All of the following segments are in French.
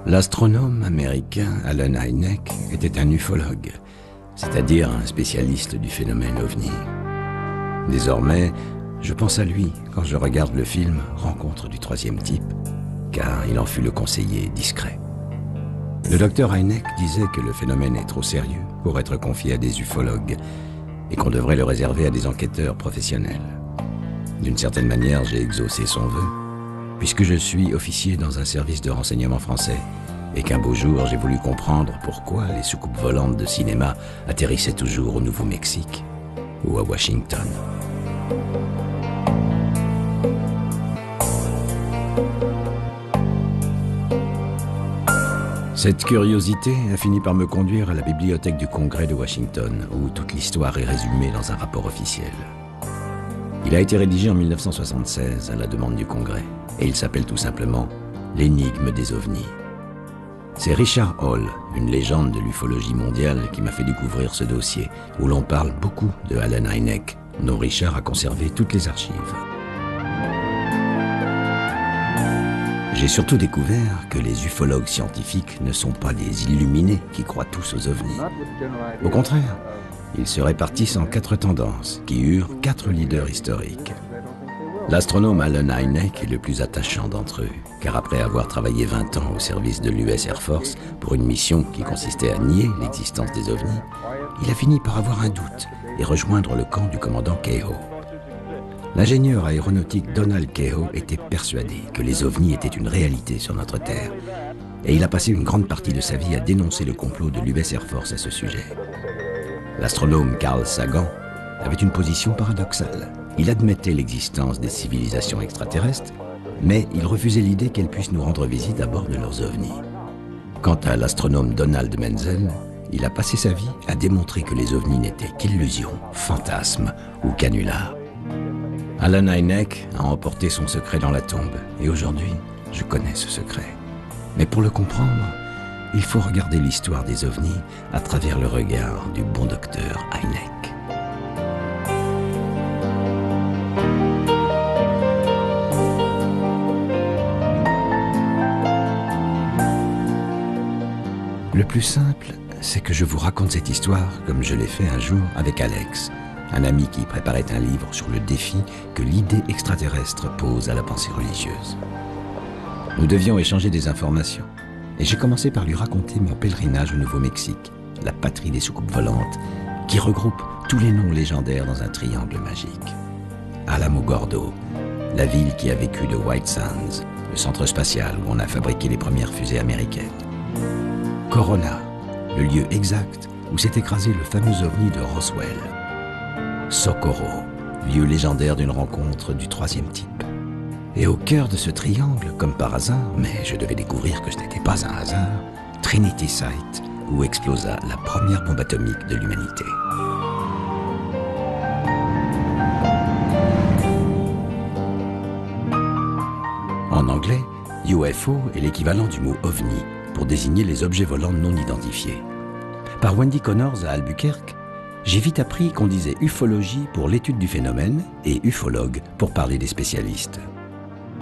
L'astronome américain Allen Hynek était un ufologue, c'est-à-dire un spécialiste du phénomène OVNI. Désormais, je pense à lui quand je regarde le film Rencontre du troisième type, car il en fut le conseiller discret. Le docteur Hynek disait que le phénomène est trop sérieux pour être confié à des ufologues et qu'on devrait le réserver à des enquêteurs professionnels. D'une certaine manière, j'ai exaucé son vœu, puisque je suis officier dans un service de renseignement français et qu'un beau jour, j'ai voulu comprendre pourquoi les soucoupes volantes de cinéma atterrissaient toujours au Nouveau-Mexique ou à Washington. Cette curiosité a fini par me conduire à la bibliothèque du Congrès de Washington, où toute l'histoire est résumée dans un rapport officiel. Il a été rédigé en 1976 à la demande du Congrès, et il s'appelle tout simplement « L'énigme des ovnis ». C'est Richard Hall, une légende de l'ufologie mondiale, qui m'a fait découvrir ce dossier, où l'on parle beaucoup de Allen Hynek, dont Richard a conservé toutes les archives. J'ai surtout découvert que les ufologues scientifiques ne sont pas des illuminés qui croient tous aux ovnis. Au contraire, ils se répartissent en 4 tendances qui eurent 4 leaders historiques. L'astronome Allen Hynek est le plus attachant d'entre eux, car après avoir travaillé 20 ans au service de l'US Air Force pour une mission qui consistait à nier l'existence des ovnis, il a fini par avoir un doute et rejoindre le camp du commandant Keyhoe. L'ingénieur aéronautique Donald Keyhoe était persuadé que les ovnis étaient une réalité sur notre Terre, et il a passé une grande partie de sa vie à dénoncer le complot de l'US Air Force à ce sujet. L'astronome Carl Sagan avait une position paradoxale. Il admettait l'existence des civilisations extraterrestres, mais il refusait l'idée qu'elles puissent nous rendre visite à bord de leurs ovnis. Quant à l'astronome Donald Menzel, il a passé sa vie à démontrer que les ovnis n'étaient qu'illusions, fantasmes ou canulars. Allen Hynek a emporté son secret dans la tombe, et aujourd'hui, je connais ce secret. Mais pour le comprendre, il faut regarder l'histoire des ovnis à travers le regard du bon docteur Hynek. Le plus simple, c'est que je vous raconte cette histoire comme je l'ai fait un jour avec Alex, un ami qui préparait un livre sur le défi que l'idée extraterrestre pose à la pensée religieuse. Nous devions échanger des informations, et j'ai commencé par lui raconter mon pèlerinage au Nouveau-Mexique, la patrie des soucoupes volantes, qui regroupe tous les noms légendaires dans un triangle magique. Alamogordo, la ville qui a vécu de White Sands, le centre spatial où on a fabriqué les premières fusées américaines. Corona, le lieu exact où s'est écrasé le fameux ovni de Roswell. Socorro, lieu légendaire d'une rencontre du troisième type. Et au cœur de ce triangle, comme par hasard, mais je devais découvrir que ce n'était pas un hasard, Trinity Site, où explosa la première bombe atomique de l'humanité. En anglais, UFO est l'équivalent du mot OVNI pour désigner les objets volants non identifiés. Par Wendy Connors à Albuquerque, j'ai vite appris qu'on disait ufologie pour l'étude du phénomène et ufologue pour parler des spécialistes.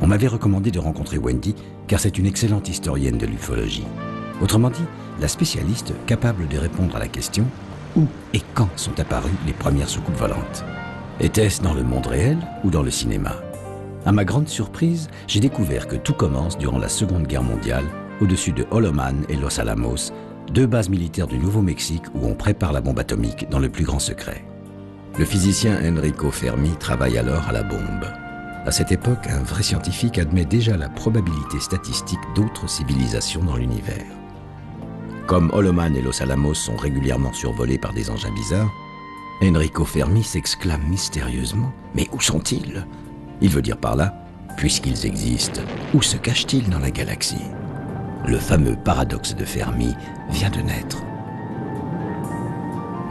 On m'avait recommandé de rencontrer Wendy car c'est une excellente historienne de l'ufologie. Autrement dit, la spécialiste capable de répondre à la question où et quand sont apparues les premières soucoupes volantes. Était-ce dans le monde réel ou dans le cinéma? À ma grande surprise, j'ai découvert que tout commence durant la Seconde Guerre mondiale, au-dessus de Holoman et Los Alamos, 2 bases militaires du Nouveau-Mexique où on prépare la bombe atomique dans le plus grand secret. Le physicien Enrico Fermi travaille alors à la bombe. À cette époque, un vrai scientifique admet déjà la probabilité statistique d'autres civilisations dans l'univers. Comme Holoman et Los Alamos sont régulièrement survolés par des engins bizarres, Enrico Fermi s'exclame mystérieusement « Mais où sont-ils » Il veut dire par là « Puisqu'ils existent, où se cachent-ils dans la galaxie ?» Le fameux paradoxe de Fermi vient de naître.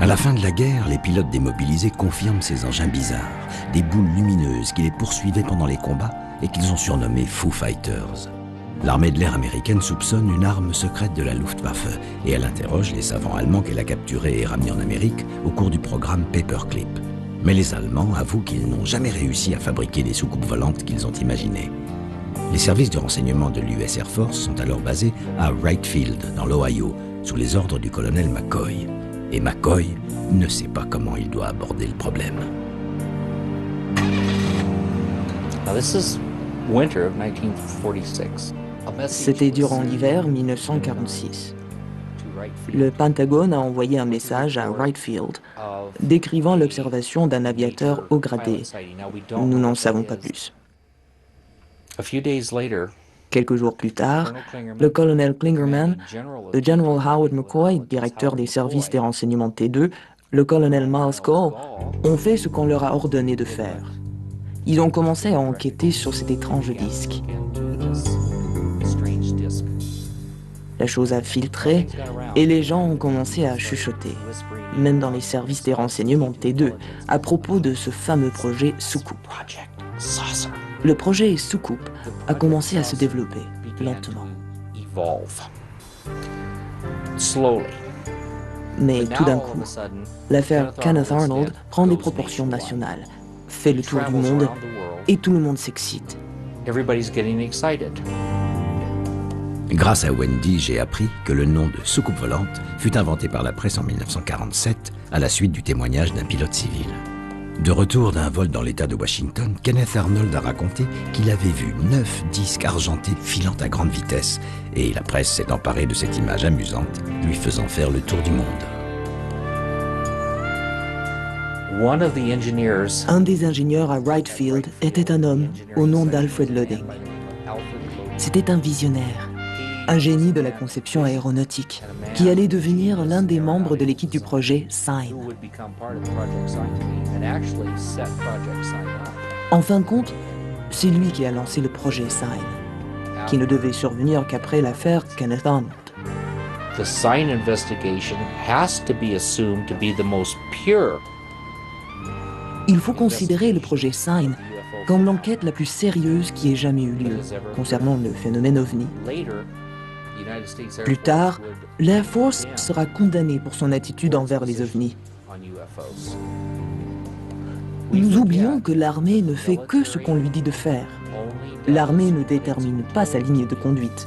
À la fin de la guerre, les pilotes démobilisés confirment ces engins bizarres, des boules lumineuses qui les poursuivaient pendant les combats et qu'ils ont surnommés Foo Fighters. L'armée de l'air américaine soupçonne une arme secrète de la Luftwaffe et elle interroge les savants allemands qu'elle a capturés et ramenés en Amérique au cours du programme Paperclip. Mais les Allemands avouent qu'ils n'ont jamais réussi à fabriquer les soucoupes volantes qu'ils ont imaginées. Les services de renseignement de l'US Air Force sont alors basés à Wright Field, dans l'Ohio, sous les ordres du colonel McCoy. Et McCoy ne sait pas comment il doit aborder le problème. C'était durant l'hiver 1946. Le Pentagone a envoyé un message à Wright Field décrivant l'observation d'un aviateur haut gradé. Nous n'en savons pas plus. Quelques jours plus tard, le colonel Klingerman, le général Howard McCoy, directeur des services des renseignements T2, le colonel Miles Cole, ont fait ce qu'on leur a ordonné de faire. Ils ont commencé à enquêter sur cet étrange disque. La chose a filtré et les gens ont commencé à chuchoter, même dans les services des renseignements T2, à propos de ce fameux projet Soucoupe. Le projet Soucoupe a commencé à se développer lentement. Mais tout d'un coup, l'affaire Kenneth Arnold prend des proportions nationales, fait le tour du monde et tout le monde s'excite. Grâce à Wendy, j'ai appris que le nom de soucoupe volante fut inventé par la presse en 1947 à la suite du témoignage d'un pilote civil. De retour d'un vol dans l'État de Washington, Kenneth Arnold a raconté qu'il avait vu 9 disques argentés filant à grande vitesse et la presse s'est emparée de cette image amusante, lui faisant faire le tour du monde. Un des ingénieurs à Wright Field était un homme au nom d'Alfred Lodding. C'était un visionnaire, un génie de la conception aéronautique, qui allait devenir l'un des membres de l'équipe du projet Sign. En fin de compte, c'est lui qui a lancé le projet Sign, qui ne devait survenir qu'après l'affaire Kenneth Arnold. The Sign investigation has to be assumed to be the most pure. Il faut considérer le projet Sign comme l'enquête la plus sérieuse qui ait jamais eu lieu concernant le phénomène OVNI. Plus tard, l'Air Force sera condamnée pour son attitude envers les OVNI. Nous oublions que l'armée ne fait que ce qu'on lui dit de faire. L'armée ne détermine pas sa ligne de conduite.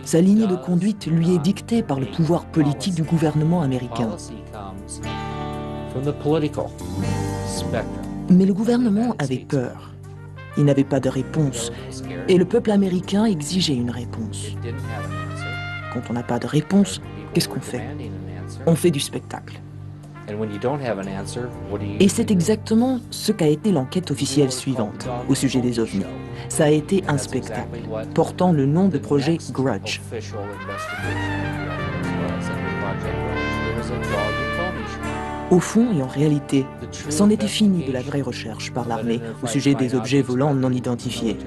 Sa ligne de conduite lui est dictée par le pouvoir politique du gouvernement américain. Mais le gouvernement avait peur. Il n'avait pas de réponse. Et le peuple américain exigeait une réponse. Quand on n'a pas de réponse, qu'est-ce qu'on fait? On fait du spectacle. Et c'est exactement ce qu'a été l'enquête officielle suivante au sujet des OVNI. Ça a été un spectacle portant le nom de projet Grudge. Au fond et en réalité, c'en était fini de la vraie recherche par l'armée au sujet des objets volants non identifiés.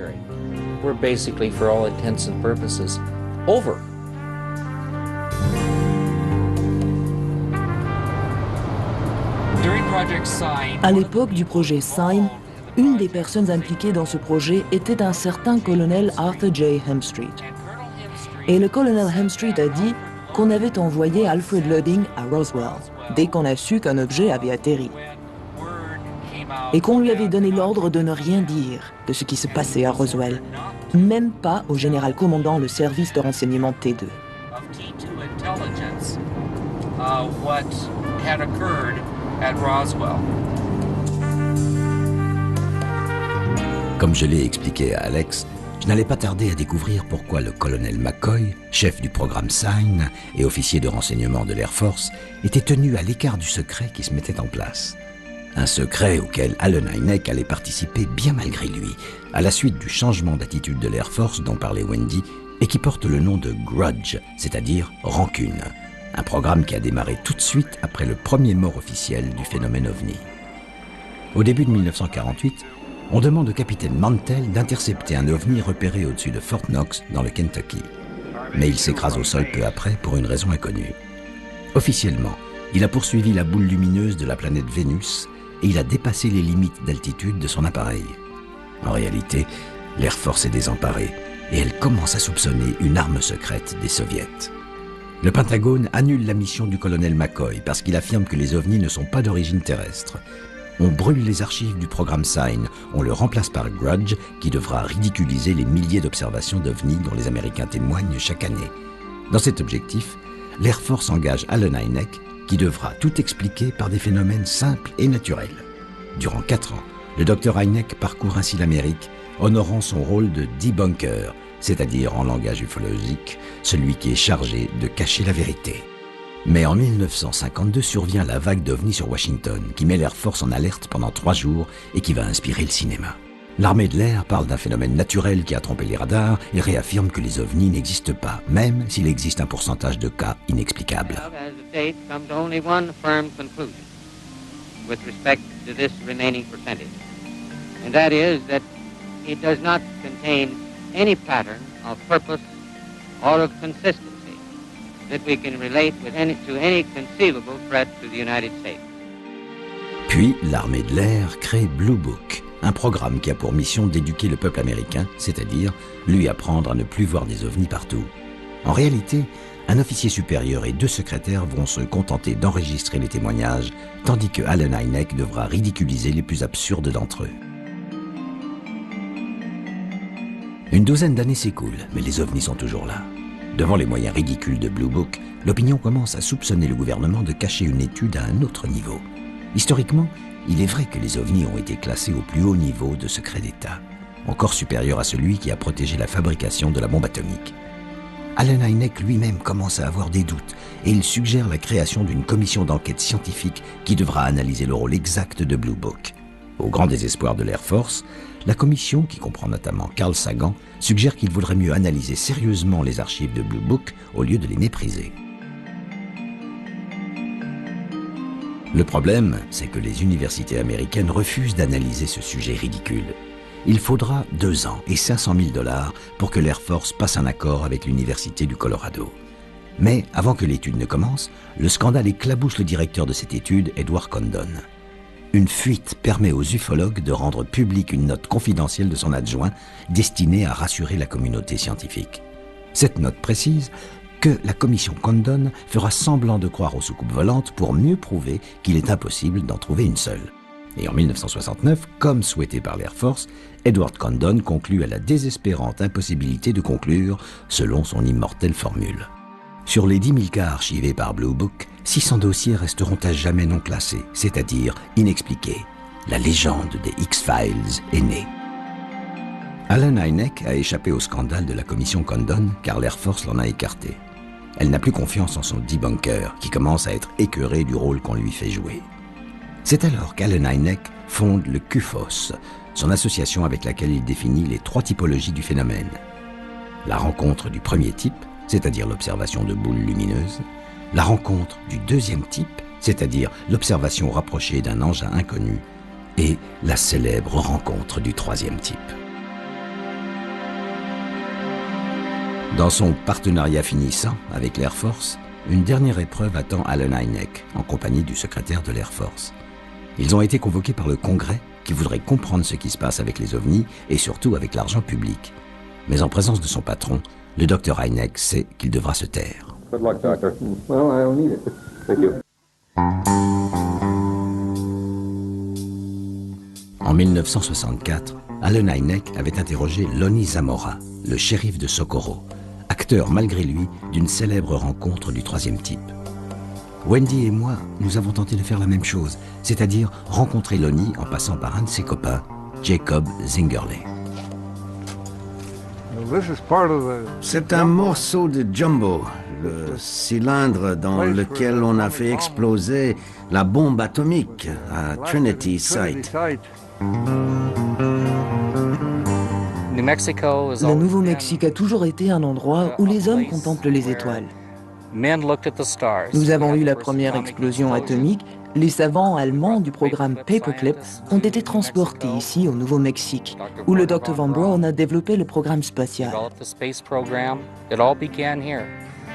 À l'époque du projet Sign, une des personnes impliquées dans ce projet était un certain colonel Arthur J. Hemstreet. Et le colonel Hemstreet a dit qu'on avait envoyé Alfred Lodding à Roswell dès qu'on a su qu'un objet avait atterri. Et qu'on lui avait donné l'ordre de ne rien dire de ce qui se passait à Roswell, même pas au général commandant le service de renseignement T2. Comme je l'ai expliqué à Alex, je n'allais pas tarder à découvrir pourquoi le colonel McCoy, chef du programme Sign et officier de renseignement de l'Air Force, était tenu à l'écart du secret qui se mettait en place. Un secret auquel Allen Hynek allait participer bien malgré lui, à la suite du changement d'attitude de l'Air Force dont parlait Wendy, et qui porte le nom de Grudge, c'est-à-dire rancune. Un programme qui a démarré tout de suite après le premier mort officiel du phénomène OVNI. Au début de 1948, on demande au capitaine Mantell d'intercepter un OVNI repéré au-dessus de Fort Knox dans le Kentucky. Mais il s'écrase au sol peu après pour une raison inconnue. Officiellement, il a poursuivi la boule lumineuse de la planète Vénus et il a dépassé les limites d'altitude de son appareil. En réalité, l'Air Force est désemparée et elle commence à soupçonner une arme secrète des Soviets. Le Pentagone annule la mission du colonel McCoy parce qu'il affirme que les ovnis ne sont pas d'origine terrestre. On brûle les archives du programme SIGN, on le remplace par Grudge, qui devra ridiculiser les milliers d'observations d'OVNI dont les Américains témoignent chaque année. Dans cet objectif, l'Air Force engage Allen Hynek, qui devra tout expliquer par des phénomènes simples et naturels. Durant 4 ans, le Dr Hynek parcourt ainsi l'Amérique, honorant son rôle de debunker, c'est-à-dire en langage ufologique, celui qui est chargé de cacher la vérité. Mais en 1952 survient la vague d'OVNI sur Washington, qui met l'Air Force en alerte pendant 3 jours et qui va inspirer le cinéma. L'armée de l'air parle d'un phénomène naturel qui a trompé les radars et réaffirme que les ovnis n'existent pas, même s'il existe un pourcentage de cas inexplicables. With respect to this remaining percentage, and that is that it does not contain any pattern of purpose or of consistency that we can relate to any conceivable threat to the United States. Puis, l'armée de l'air crée Blue Book, un programme qui a pour mission d'éduquer le peuple américain, c'est-à-dire lui apprendre à ne plus voir des ovnis partout. En réalité, un officier supérieur et 2 secrétaires vont se contenter d'enregistrer les témoignages, tandis que Allen Hynek devra ridiculiser les plus absurdes d'entre eux. Une douzaine d'années s'écoulent, mais les ovnis sont toujours là. Devant les moyens ridicules de Blue Book, l'opinion commence à soupçonner le gouvernement de cacher une étude à un autre niveau. Historiquement, il est vrai que les ovnis ont été classés au plus haut niveau de secret d'État, encore supérieur à celui qui a protégé la fabrication de la bombe atomique. Allen Hynek lui-même commence à avoir des doutes et il suggère la création d'une commission d'enquête scientifique qui devra analyser le rôle exact de Blue Book. Au grand désespoir de l'Air Force, la commission, qui comprend notamment Carl Sagan, suggère qu'il vaudrait mieux analyser sérieusement les archives de Blue Book au lieu de les mépriser. Le problème, c'est que les universités américaines refusent d'analyser ce sujet ridicule. Il faudra 2 ans et 500 000 $ pour que l'Air Force passe un accord avec l'Université du Colorado. Mais avant que l'étude ne commence, le scandale éclabousse le directeur de cette étude, Edward Condon. Une fuite permet aux ufologues de rendre publique une note confidentielle de son adjoint destinée à rassurer la communauté scientifique. Cette note précise que la commission Condon fera semblant de croire aux soucoupes volantes pour mieux prouver qu'il est impossible d'en trouver une seule. Et en 1969, comme souhaité par l'Air Force, Edward Condon conclut à la désespérante impossibilité de conclure selon son immortelle formule. Sur les 10 000 cas archivés par Blue Book, 600 dossiers resteront à jamais non classés, c'est-à-dire inexpliqués. La légende des X-Files est née. Allen Hynek a échappé au scandale de la commission Condon car l'Air Force l'en a écarté. Elle n'a plus confiance en son debunker, qui commence à être écœuré du rôle qu'on lui fait jouer. C'est alors qu'Allen Hynek fonde le QFOS, son association avec laquelle il définit les 3 typologies du phénomène. La rencontre du premier type, c'est-à-dire l'observation de boules lumineuses, la rencontre du deuxième type, c'est-à-dire l'observation rapprochée d'un engin inconnu, et la célèbre rencontre du troisième type. Dans son partenariat finissant avec l'Air Force, une dernière épreuve attend Allen Hynek, en compagnie du secrétaire de l'Air Force. Ils ont été convoqués par le Congrès, qui voudrait comprendre ce qui se passe avec les ovnis et surtout avec l'argent public. Mais en présence de son patron, le Dr Hynek sait qu'il devra se taire. Good luck, doctor. Well, I don't need it. Thank you. En 1964, Allen Hynek avait interrogé Lonnie Zamora, le shérif de Socorro, acteur malgré lui d'une célèbre rencontre du troisième type. Wendy et moi, nous avons tenté de faire la même chose, c'est-à-dire rencontrer Lonnie en passant par un de ses copains, Jacob Zingerle. C'est un morceau de jumbo, le cylindre dans lequel on a fait exploser la bombe atomique à Trinity Site. Le Nouveau-Mexique a toujours été un endroit où les hommes contemplent les étoiles. Nous avons eu la première explosion atomique. Les savants allemands du programme Paperclip ont été transportés ici au Nouveau-Mexique, où le Dr Von Braun a développé le programme spatial.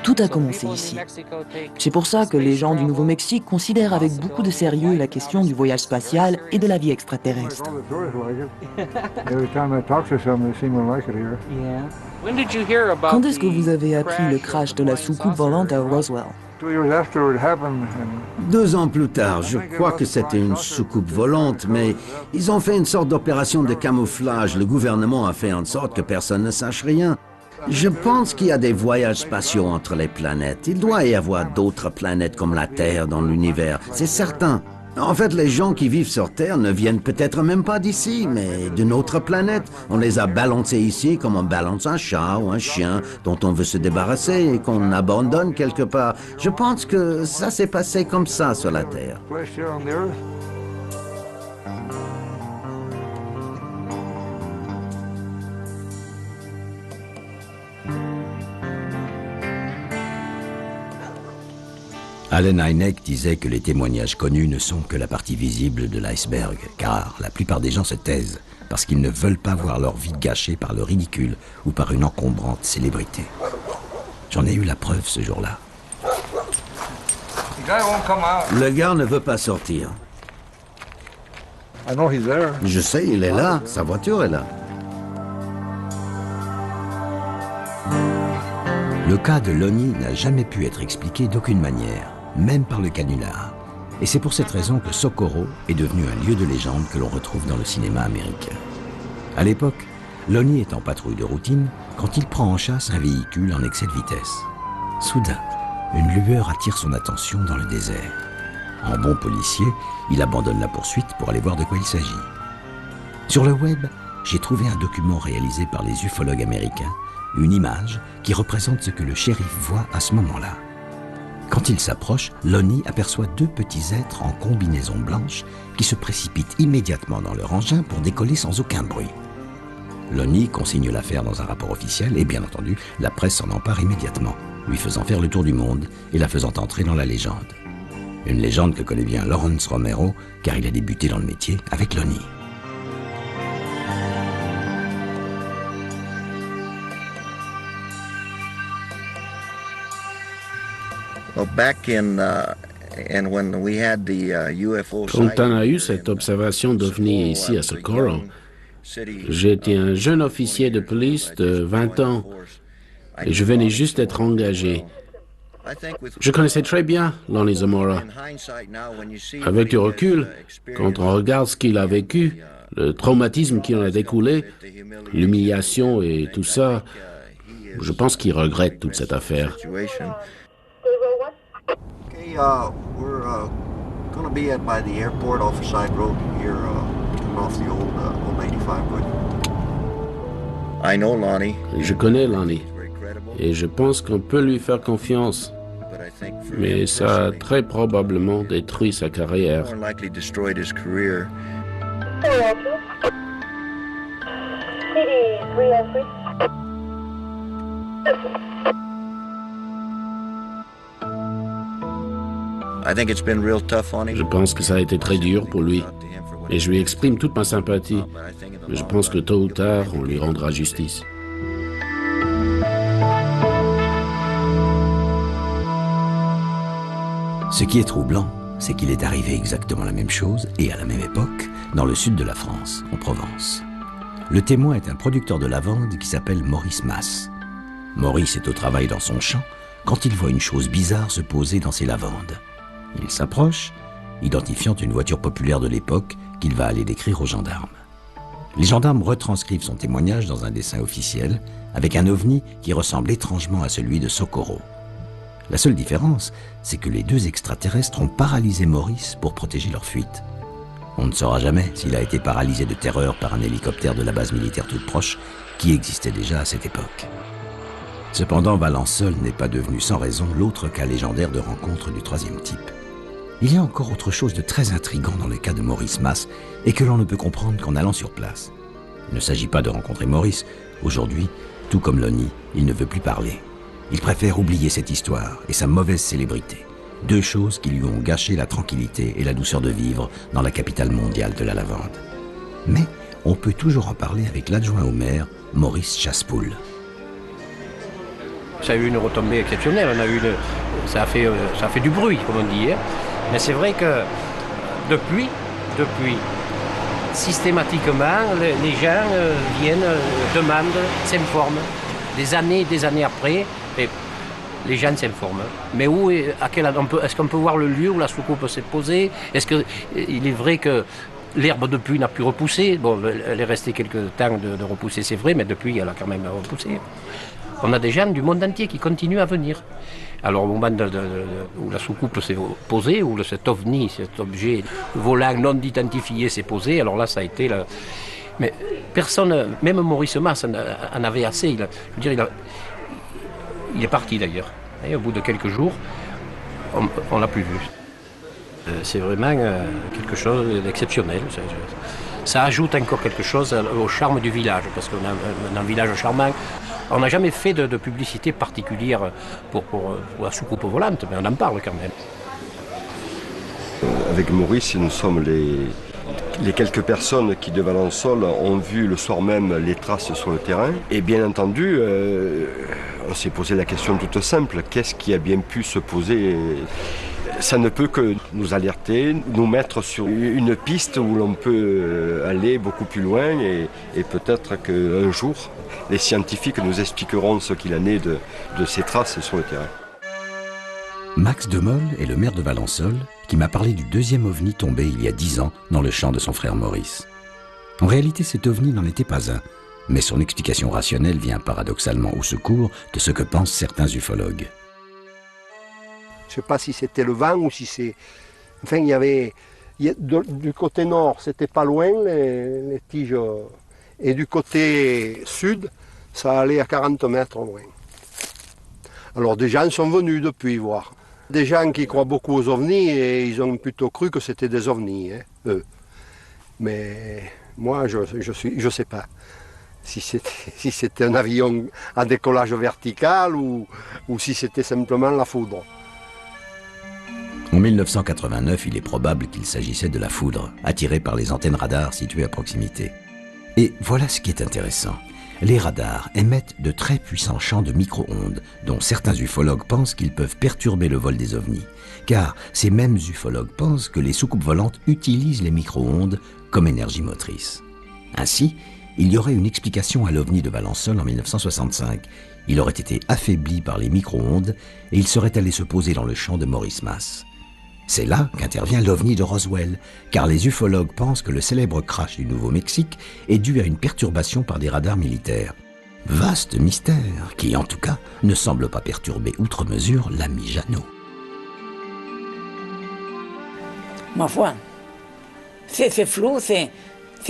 Tout a commencé ici. C'est pour ça que les gens du Nouveau-Mexique considèrent avec beaucoup de sérieux la question du voyage spatial et de la vie extraterrestre. Quand est-ce que vous avez appris le crash de la soucoupe volante à Roswell? 2 ans plus tard, je crois que c'était une soucoupe volante, mais ils ont fait une sorte d'opération de camouflage. Le gouvernement a fait en sorte que personne ne sache rien. Je pense qu'il y a des voyages spatiaux entre les planètes. Il doit y avoir d'autres planètes comme la Terre dans l'univers, c'est certain. En fait, les gens qui vivent sur Terre ne viennent peut-être même pas d'ici, mais d'une autre planète. On les a balancés ici comme on balance un chat ou un chien dont on veut se débarrasser et qu'on abandonne quelque part. Je pense que ça s'est passé comme ça sur la Terre. Allen Hynek disait que les témoignages connus ne sont que la partie visible de l'iceberg, car la plupart des gens se taisent parce qu'ils ne veulent pas voir leur vie gâchée par le ridicule ou par une encombrante célébrité. J'en ai eu la preuve ce jour-là. Le gars ne veut pas sortir. Je sais, il est là, sa voiture est là. Le cas de Lonnie n'a jamais pu être expliqué d'aucune manière, même par le canular. Et c'est pour cette raison que Socorro est devenu un lieu de légende que l'on retrouve dans le cinéma américain. À l'époque, Lonnie est en patrouille de routine quand il prend en chasse un véhicule en excès de vitesse. Soudain, une lueur attire son attention dans le désert. En bon policier, il abandonne la poursuite pour aller voir de quoi il s'agit. Sur le web, j'ai trouvé un document réalisé par les ufologues américains, une image qui représente ce que le shérif voit à ce moment-là. Quand il s'approche, Lonnie aperçoit 2 petits êtres en combinaison blanche qui se précipitent immédiatement dans leur engin pour décoller sans aucun bruit. Lonnie consigne l'affaire dans un rapport officiel et bien entendu, la presse s'en empare immédiatement, lui faisant faire le tour du monde et la faisant entrer dans la légende. Une légende que connaît bien Lawrence Romero car il a débuté dans le métier avec Lonnie. Quand on a eu cette observation d'OVNI ici à Socorro, j'étais un jeune officier de police de 20 ans et je venais juste d'être engagé. Je connaissais très bien Lonnie Zamora. Avec du recul, quand on regarde ce qu'il a vécu, le traumatisme qui en a découlé, l'humiliation et tout ça, je pense qu'il regrette toute cette affaire. We're going to be by the airport off the side road here, coming off the old 85 road. I know Lonnie. Je connais Lonnie et je pense qu'on peut lui faire confiance, mais ça a très probablement détruit sa carrière. More likely destroyed his career. Je pense que ça a été très dur pour lui et je lui exprime toute ma sympathie, mais je pense que tôt ou tard, on lui rendra justice. Ce qui est troublant, c'est qu'il est arrivé exactement la même chose et à la même époque dans le sud de la France, en Provence. Le témoin est un producteur de lavande qui s'appelle Maurice Mas. Maurice est au travail dans son champ quand il voit une chose bizarre se poser dans ses lavandes. Il s'approche, identifiant une voiture populaire de l'époque qu'il va aller décrire aux gendarmes. Les gendarmes retranscrivent son témoignage dans un dessin officiel avec un ovni qui ressemble étrangement à celui de Socorro. La seule différence, c'est que les 2 extraterrestres ont paralysé Maurice pour protéger leur fuite. On ne saura jamais s'il a été paralysé de terreur par un hélicoptère de la base militaire toute proche qui existait déjà à cette époque. Cependant, Valence seul n'est pas devenu sans raison l'autre cas légendaire de rencontre du 3e type. Il y a encore autre chose de très intriguant dans le cas de Maurice Mas et que l'on ne peut comprendre qu'en allant sur place. Il ne s'agit pas de rencontrer Maurice. Aujourd'hui, tout comme Lonnie, il ne veut plus parler. Il préfère oublier cette histoire et sa mauvaise célébrité. 2 choses qui lui ont gâché la tranquillité et la douceur de vivre dans la capitale mondiale de la lavande. Mais on peut toujours en parler avec l'adjoint au maire, Maurice Chassepoul. Ça a eu une retombée exceptionnelle, ça a fait du bruit, comme on dit. Mais c'est vrai que depuis, systématiquement, les gens viennent, demandent, s'informent. Des années après, et les gens s'informent. Mais où est-ce qu'on peut voir le lieu où la soucoupe s'est posée? Est-ce qu'il est vrai que l'herbe depuis n'a pu repousser? Bon, elle est restée quelques temps de repousser, c'est vrai, mais depuis elle a quand même repoussé. On a des gens du monde entier qui continuent à venir. Alors au moment où la soucoupe s'est posée, où cet ovni, cet objet volant non identifié s'est posé, alors là ça a été... Mais personne, même Maurice Masse en avait assez. Il est parti d'ailleurs. Et au bout de quelques jours, on l'a plus vu. C'est vraiment quelque chose d'exceptionnel. Ça ajoute encore quelque chose au charme du village, parce qu'on a un village charmant. On n'a jamais fait de publicité particulière pour la soucoupe volante, mais on en parle quand même. Avec Maurice, nous sommes les quelques personnes qui, de Valençol, ont vu le soir même les traces sur le terrain. Et bien entendu, on s'est posé la question toute simple, qu'est-ce qui a bien pu se poser? Ça ne peut que nous alerter, nous mettre sur une piste où l'on peut aller beaucoup plus loin et peut-être qu'un jour, les scientifiques nous expliqueront ce qu'il en est de ces traces sur le terrain. Max Demolle est le maire de Valençol qui m'a parlé du deuxième ovni tombé il y a 10 ans dans le champ de son frère Maurice. En réalité, cet ovni n'en était pas un, mais son explication rationnelle vient paradoxalement au secours de ce que pensent certains ufologues. Je ne sais pas si c'était le vent ou si c'est... Enfin, du côté nord, c'était pas loin, les tiges. Et du côté sud, ça allait à 40 mètres loin. Alors des gens sont venus depuis voir. Des gens qui croient beaucoup aux ovnis et ils ont plutôt cru que c'était des ovnis, hein, eux. Mais moi, je sais pas si c'était un avion à décollage vertical ou si c'était simplement la foudre. En 1989, il est probable qu'il s'agissait de la foudre, attirée par les antennes radars situées à proximité. Et voilà ce qui est intéressant. Les radars émettent de très puissants champs de micro-ondes, dont certains ufologues pensent qu'ils peuvent perturber le vol des ovnis. Car ces mêmes ufologues pensent que les soucoupes volantes utilisent les micro-ondes comme énergie motrice. Ainsi, il y aurait une explication à l'ovni de Valençol en 1965. Il aurait été affaibli par les micro-ondes et il serait allé se poser dans le champ de Maurice Masse. C'est là qu'intervient l'ovni de Roswell, car les ufologues pensent que le célèbre crash du Nouveau-Mexique est dû à une perturbation par des radars militaires. Vaste mystère qui, en tout cas, ne semble pas perturber outre mesure l'ami Jeannot. Ma foi, c'est flou, c'est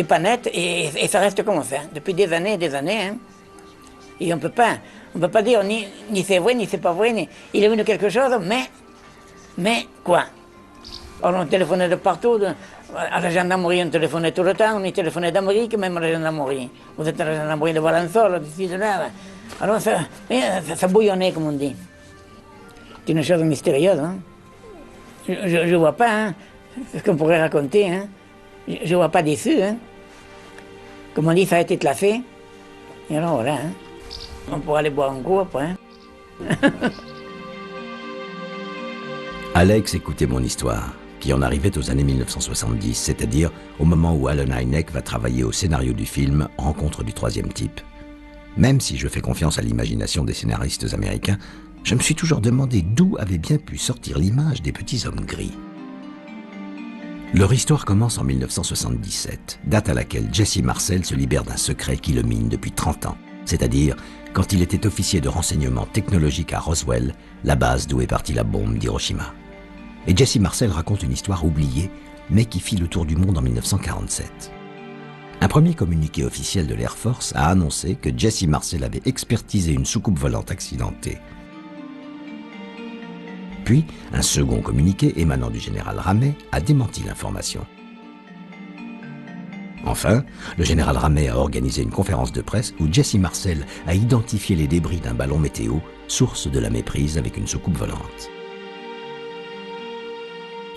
pas net et ça reste comme ça, depuis des années et des années. Hein. Et on peut pas dire ni c'est vrai, ni c'est pas vrai, ni il est venu quelque chose, mais quoi? On téléphonait de partout, à la gendarmerie on téléphonait tout le temps, on y téléphonait d'Amérique, même à la gendarmerie. Vous êtes à la gendarmerie de Valençol, d'ici, de là. Alors ça bouillonnait, comme on dit. C'est une chose mystérieuse. Hein. Je vois pas hein, ce qu'on pourrait raconter. Hein. Je vois pas d'issue. Hein. Comme on dit, ça a été classé. Et alors voilà, hein. On pourra aller boire un coup après. Hein. Alex écoutait mon histoire, qui en arrivait aux années 1970, c'est-à-dire au moment où Allen Hynek va travailler au scénario du film Rencontre du troisième type. Même si je fais confiance à l'imagination des scénaristes américains, je me suis toujours demandé d'où avait bien pu sortir l'image des petits hommes gris. Leur histoire commence en 1977, date à laquelle Jesse Marcel se libère d'un secret qui le mine depuis 30 ans, c'est-à-dire quand il était officier de renseignement technologique à Roswell, la base d'où est partie la bombe d'Hiroshima. Et Jesse Marcel raconte une histoire oubliée, mais qui fit le tour du monde en 1947. Un premier communiqué officiel de l'Air Force a annoncé que Jesse Marcel avait expertisé une soucoupe volante accidentée. Puis, un second communiqué émanant du général Ramey a démenti l'information. Enfin, le général Ramey a organisé une conférence de presse où Jesse Marcel a identifié les débris d'un ballon météo, source de la méprise avec une soucoupe volante.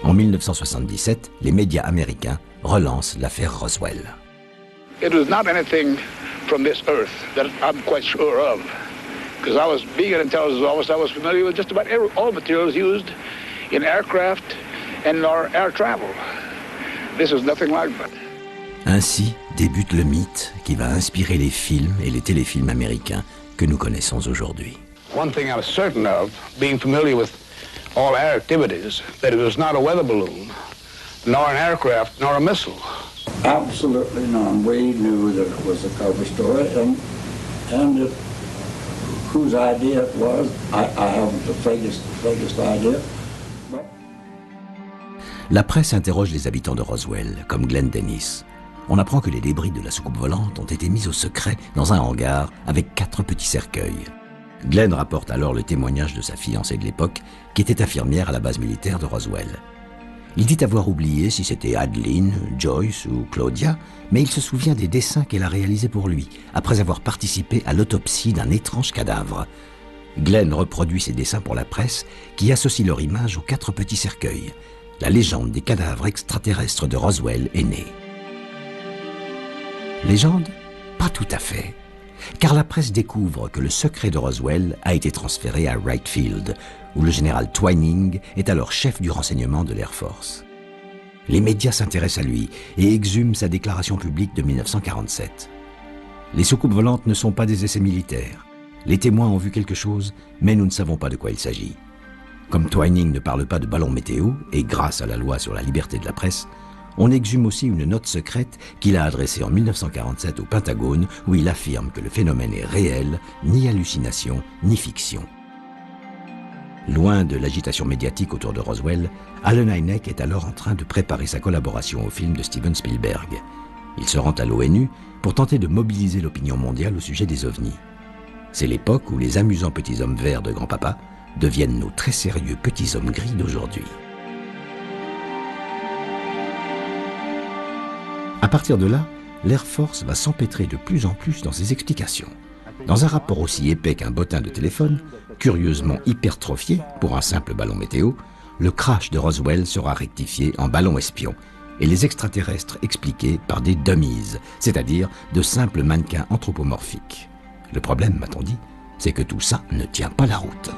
En 1977, les médias américains relancent l'affaire Roswell. It was not anything from this earth that I'm quite sure of, because I was being an intelligence officer, I was familiar with just about all materials used in aircraft and air travel. This was nothing like that. Ainsi débute le mythe qui va inspirer les films et les téléfilms américains que nous connaissons aujourd'hui. one thing I was certain of, being familiar with all air activities, that it was not a weather balloon, nor an aircraft, nor a missile. Absolutely none. We knew that it was a cover story, and whose idea it was, I haven't the vaguest idea. La presse interroge les habitants de Roswell, comme Glenn Dennis. On apprend que les débris de la soucoupe volante ont été mis au secret dans un hangar avec 4 petits cercueils. Glenn rapporte alors le témoignage de sa fiancée de l'époque, qui était infirmière à la base militaire de Roswell. Il dit avoir oublié si c'était Adeline, Joyce ou Claudia, mais il se souvient des dessins qu'elle a réalisés pour lui, après avoir participé à l'autopsie d'un étrange cadavre. Glenn reproduit ces dessins pour la presse, qui associe leur image aux 4 petits cercueils. La légende des cadavres extraterrestres de Roswell est née. Légende? Pas tout à fait. Car la presse découvre que le secret de Roswell a été transféré à Wright Field, où le général Twining est alors chef du renseignement de l'Air Force. Les médias s'intéressent à lui et exhument sa déclaration publique de 1947. Les soucoupes volantes ne sont pas des essais militaires. Les témoins ont vu quelque chose, mais nous ne savons pas de quoi il s'agit. Comme Twining ne parle pas de ballon météo, et grâce à la loi sur la liberté de la presse, on exhume aussi une note secrète qu'il a adressée en 1947 au Pentagone, où il affirme que le phénomène est réel, ni hallucination, ni fiction. Loin de l'agitation médiatique autour de Roswell, Allen Hynek est alors en train de préparer sa collaboration au film de Steven Spielberg. Il se rend à l'ONU pour tenter de mobiliser l'opinion mondiale au sujet des ovnis. C'est l'époque où les amusants petits hommes verts de grand-papa deviennent nos très sérieux petits hommes gris d'aujourd'hui. À partir de là, l'Air Force va s'empêtrer de plus en plus dans ses explications. Dans un rapport aussi épais qu'un bottin de téléphone, curieusement hypertrophié pour un simple ballon météo, le crash de Roswell sera rectifié en ballon espion et les extraterrestres expliqués par des dummies, c'est-à-dire de simples mannequins anthropomorphiques. Le problème, m'a-t-on dit, c'est que tout ça ne tient pas la route.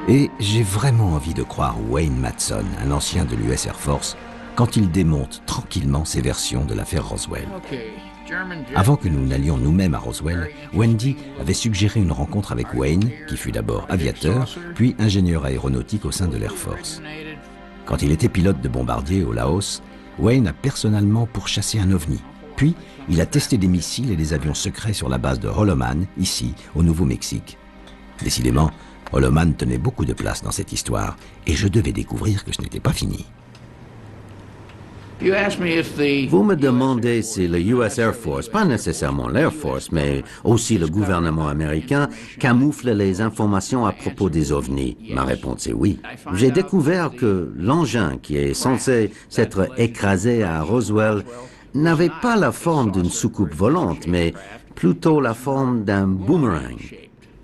Et j'ai vraiment envie de croire Wayne Madsen, un ancien de l'US Air Force, quand il démonte tranquillement ses versions de l'affaire Roswell. Avant que nous n'allions nous-mêmes à Roswell, Wendy avait suggéré une rencontre avec Wayne, qui fut d'abord aviateur, puis ingénieur aéronautique au sein de l'Air Force. Quand il était pilote de bombardier au Laos, Wayne a personnellement pourchassé un ovni. Puis, il a testé des missiles et des avions secrets sur la base de Holloman, ici, au Nouveau-Mexique. Décidément, Holloman tenait beaucoup de place dans cette histoire, et je devais découvrir que ce n'était pas fini. Vous me demandez si le US Air Force, pas nécessairement l'Air Force, mais aussi le gouvernement américain, camoufle les informations à propos des ovnis. Ma réponse est oui. J'ai découvert que l'engin qui est censé s'être écrasé à Roswell n'avait pas la forme d'une soucoupe volante, mais plutôt la forme d'un boomerang.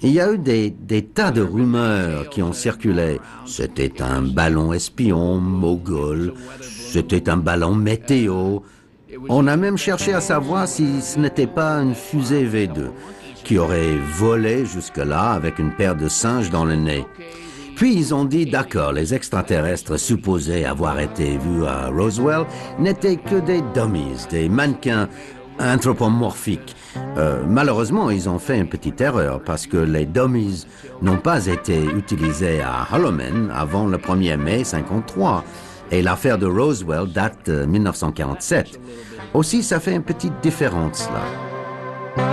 Il y a eu des tas de rumeurs qui ont circulé. C'était un ballon espion, mogul, c'était un ballon météo. On a même cherché à savoir si ce n'était pas une fusée V2 qui aurait volé jusque-là avec une paire de singes dans le nez. Puis ils ont dit, d'accord, les extraterrestres supposés avoir été vus à Roswell n'étaient que des dummies, des mannequins anthropomorphiques. Malheureusement, ils ont fait une petite erreur parce que les dummies n'ont pas été utilisés à Holloman avant le 1er mai 1953 et l'affaire de Roswell date de 1947. Aussi, ça fait une petite différence là.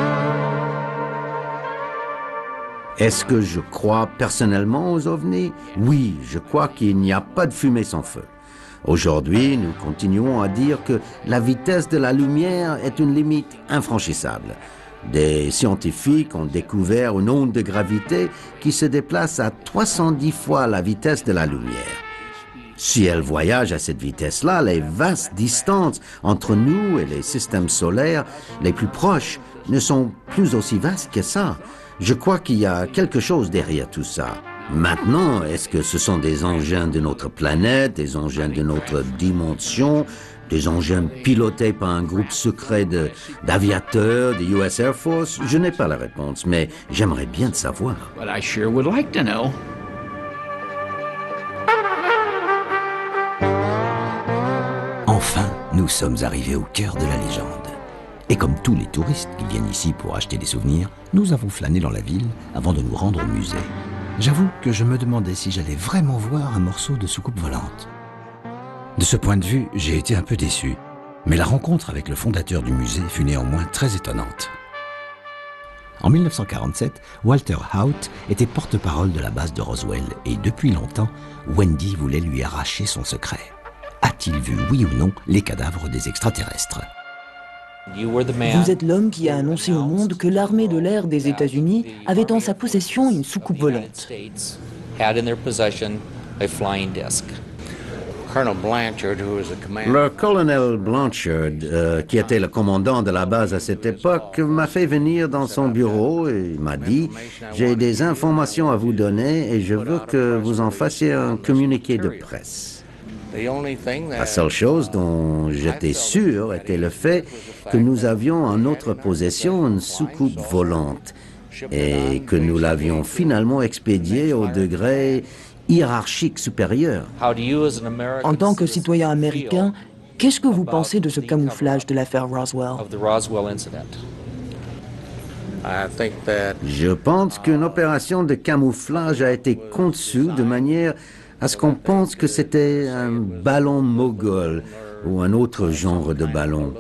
Est-ce que je crois personnellement aux ovnis? Oui, je crois qu'il n'y a pas de fumée sans feu. Aujourd'hui, nous continuons à dire que la vitesse de la lumière est une limite infranchissable. Des scientifiques ont découvert une onde de gravité qui se déplace à 310 fois la vitesse de la lumière. Si elle voyage à cette vitesse-là, les vastes distances entre nous et les systèmes solaires les plus proches ne sont plus aussi vastes que ça. Je crois qu'il y a quelque chose derrière tout ça. Maintenant, est-ce que ce sont des engins de notre planète, des engins de notre dimension, des engins pilotés par un groupe secret d'aviateurs, de US Air Force? Je n'ai pas la réponse, mais j'aimerais bien le savoir. But I sure would like to know. sommes arrivés au cœur de la légende. Et comme tous les touristes qui viennent ici pour acheter des souvenirs, nous avons flâné dans la ville avant de nous rendre au musée. J'avoue que je me demandais si j'allais vraiment voir un morceau de soucoupe volante. De ce point de vue, j'ai été un peu déçu. Mais la rencontre avec le fondateur du musée fut néanmoins très étonnante. En 1947, Walter Haut était porte-parole de la base de Roswell et depuis longtemps, Wendy voulait lui arracher son secret. A-t-il vu, oui ou non, les cadavres des extraterrestres ? Vous êtes l'homme qui a annoncé au monde que l'armée de l'air des États-Unis avait en sa possession une soucoupe volante. Le colonel Blanchard, qui était le commandant de la base à cette époque, m'a fait venir dans son bureau et m'a dit « J'ai des informations à vous donner et je veux que vous en fassiez un communiqué de presse. » La seule chose dont j'étais sûr était le fait que nous avions en notre possession une soucoupe volante et que nous l'avions finalement expédiée au degré hiérarchique supérieur. En tant que citoyen américain, qu'est-ce que vous pensez de ce camouflage de l'affaire Roswell? Je pense qu'une opération de camouflage a été conçue de manière à ce qu'on pense que c'était un ballon mogol ou un autre genre de ballon.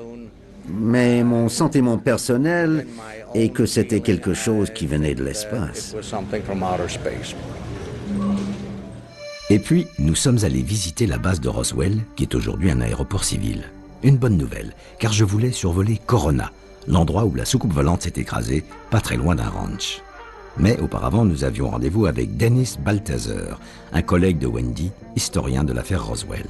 Mais mon sentiment personnel est que c'était quelque chose qui venait de l'espace. Et puis, nous sommes allés visiter la base de Roswell, qui est aujourd'hui un aéroport civil. Une bonne nouvelle, car je voulais survoler Corona, l'endroit où la soucoupe volante s'est écrasée, pas très loin d'un ranch. Mais auparavant, nous avions rendez-vous avec Dennis Balthazar, un collègue de Wendy, historien de l'affaire Roswell.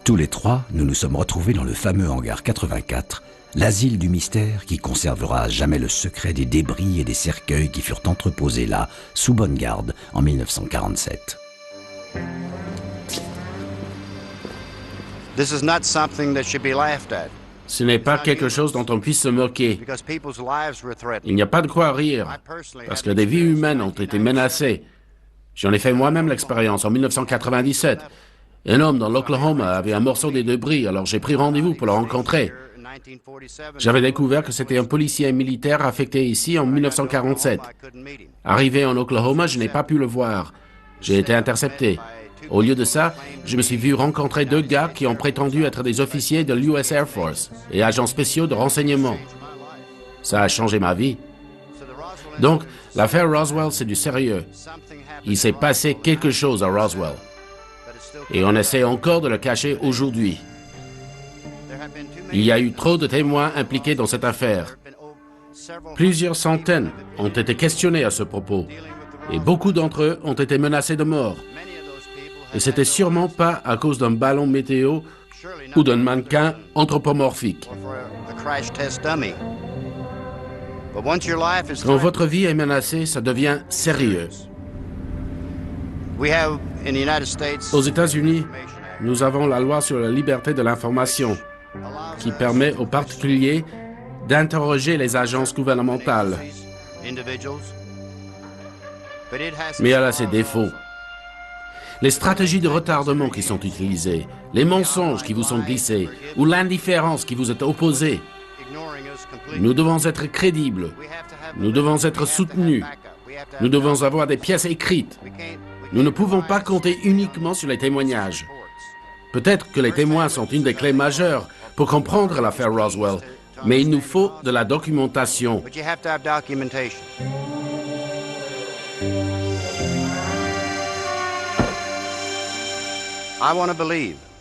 Tous les trois, nous nous sommes retrouvés dans le fameux hangar 84, l'asile du mystère qui conservera à jamais le secret des débris et des cercueils qui furent entreposés là, sous bonne garde, en 1947. This is not something that should be laughed at. Ce n'est pas quelque chose dont on puisse se moquer. Il n'y a pas de quoi rire, parce que des vies humaines ont été menacées. J'en ai fait moi-même l'expérience en 1997. Un homme dans l'Oklahoma avait un morceau des débris, alors j'ai pris rendez-vous pour le rencontrer. J'avais découvert que c'était un policier militaire affecté ici en 1947. Arrivé en Oklahoma, je n'ai pas pu le voir. J'ai été intercepté. Au lieu de ça, je me suis vu rencontrer deux gars qui ont prétendu être des officiers de l'US Air Force et agents spéciaux de renseignement. Ça a changé ma vie. Donc, l'affaire Roswell, c'est du sérieux. Il s'est passé quelque chose à Roswell. Et on essaie encore de le cacher aujourd'hui. Il y a eu trop de témoins impliqués dans cette affaire. Plusieurs centaines ont été questionnés à ce propos. Et beaucoup d'entre eux ont été menacés de mort. Et c'était sûrement pas à cause d'un ballon météo ou d'un mannequin anthropomorphique. Quand votre vie est menacée, ça devient sérieux. Aux États-Unis, nous avons la loi sur la liberté de l'information qui permet aux particuliers d'interroger les agences gouvernementales. Mais elle a ses défauts. Les stratégies de retardement qui sont utilisées, les mensonges qui vous sont glissés ou l'indifférence qui vous est opposée. Nous devons être crédibles. Nous devons être soutenus. Nous devons avoir des pièces écrites. Nous ne pouvons pas compter uniquement sur les témoignages. Peut-être que les témoins sont une des clés majeures pour comprendre l'affaire Roswell, mais il nous faut de la documentation.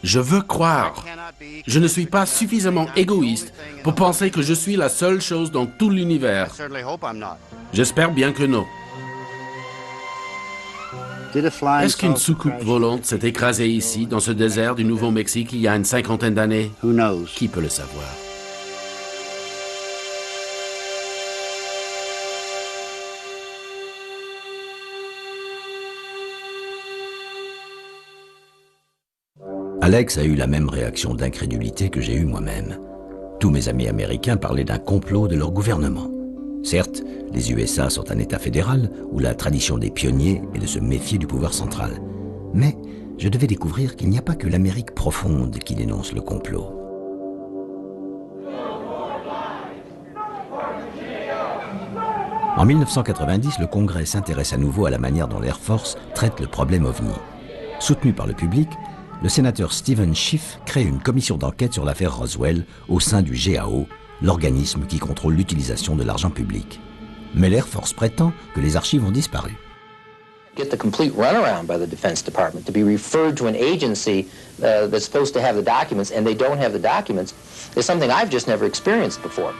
Je veux croire. Je ne suis pas suffisamment égoïste pour penser que je suis la seule chose dans tout l'univers. J'espère bien que non. Est-ce qu'une soucoupe volante s'est écrasée ici, dans ce désert du Nouveau-Mexique, il y a une 50aine d'années? Qui peut le savoir? Alex a eu la même réaction d'incrédulité que j'ai eue moi-même. Tous mes amis américains parlaient d'un complot de leur gouvernement. Certes, les USA sont un État fédéral où la tradition des pionniers est de se méfier du pouvoir central. Mais je devais découvrir qu'il n'y a pas que l'Amérique profonde qui dénonce le complot. En 1990, le Congrès s'intéresse à nouveau à la manière dont l'Air Force traite le problème OVNI. Soutenu par le public, le sénateur Stephen Schiff crée une commission d'enquête sur l'affaire Roswell au sein du GAO, l'organisme qui contrôle l'utilisation de l'argent public. Mais l'Air Force prétend que les archives ont disparu. Get the complete runaround by the Defense Department to be referred to an agency that's supposed to have the documents and they don't have the documents is something I've just never experienced before.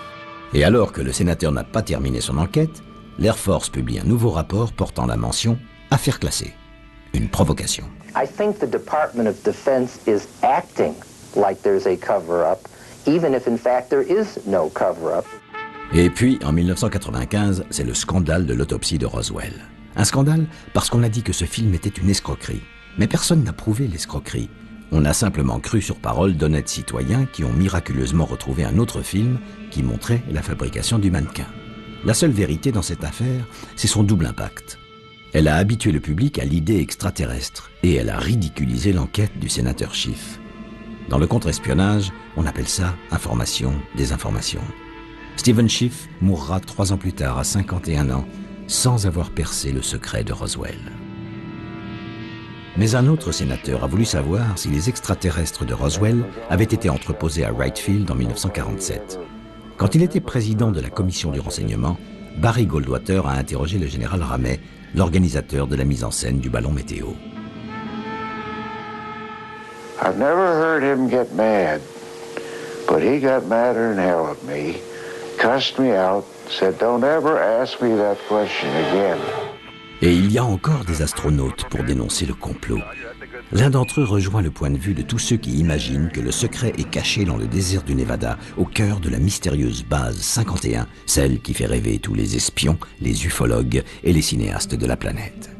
Et alors que le sénateur n'a pas terminé son enquête, l'Air Force publie un nouveau rapport portant la mention « Affaire classée », une provocation. I think the Department of Defense is acting like there's a cover-up, even if in fact there is no cover-up. Et puis, en 1995, c'est le scandale de l'autopsie de Roswell. Un scandale parce qu'on a dit que ce film était une escroquerie. Mais personne n'a prouvé l'escroquerie. On a simplement cru sur parole d'honnêtes citoyens qui ont miraculeusement retrouvé un autre film qui montrait la fabrication du mannequin. La seule vérité dans cette affaire, c'est son double impact. Elle a habitué le public à l'idée extraterrestre et elle a ridiculisé l'enquête du sénateur Schiff. Dans le contre-espionnage, on appelle ça information, désinformation. Stephen Schiff mourra 3 ans plus tard, à 51 ans, sans avoir percé le secret de Roswell. Mais un autre sénateur a voulu savoir si les extraterrestres de Roswell avaient été entreposés à Wright Field en 1947. Quand il était président de la commission du renseignement, Barry Goldwater a interrogé le général Ramey, l'organisateur de la mise en scène du ballon météo. I've never heard him get mad, but he got madder than hell at me, cussed me out, said don't ever ask me that question again. Et il y a encore des astronautes pour dénoncer le complot. L'un d'entre eux rejoint le point de vue de tous ceux qui imaginent que le secret est caché dans le désert du Nevada, au cœur de la mystérieuse base 51, celle qui fait rêver tous les espions, les ufologues et les cinéastes de la planète.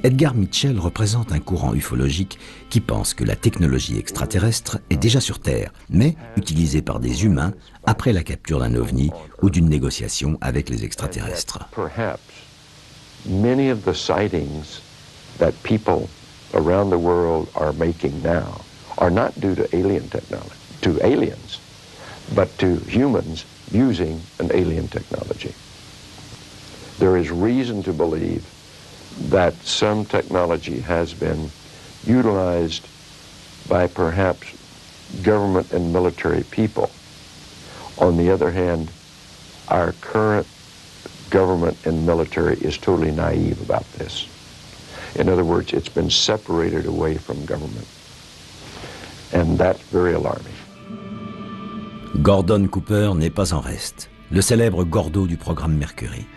Edgar Mitchell représente un courant ufologique qui pense que la technologie extraterrestre est déjà sur Terre, mais utilisée par des humains après la capture d'un ovni ou d'une négociation avec les extraterrestres. Many of the sightings that people around the world are making now are not due to alien technology, to aliens, but to humans using an alien technology. There is reason to believe that some technology has been utilized by perhaps government and military people. On the other hand, our current government and military is totally naive about this. In other words, it's been separated away from government. And that's very alarming. Gordon Cooper n'est pas en reste, le célèbre Gordo du programme Mercury.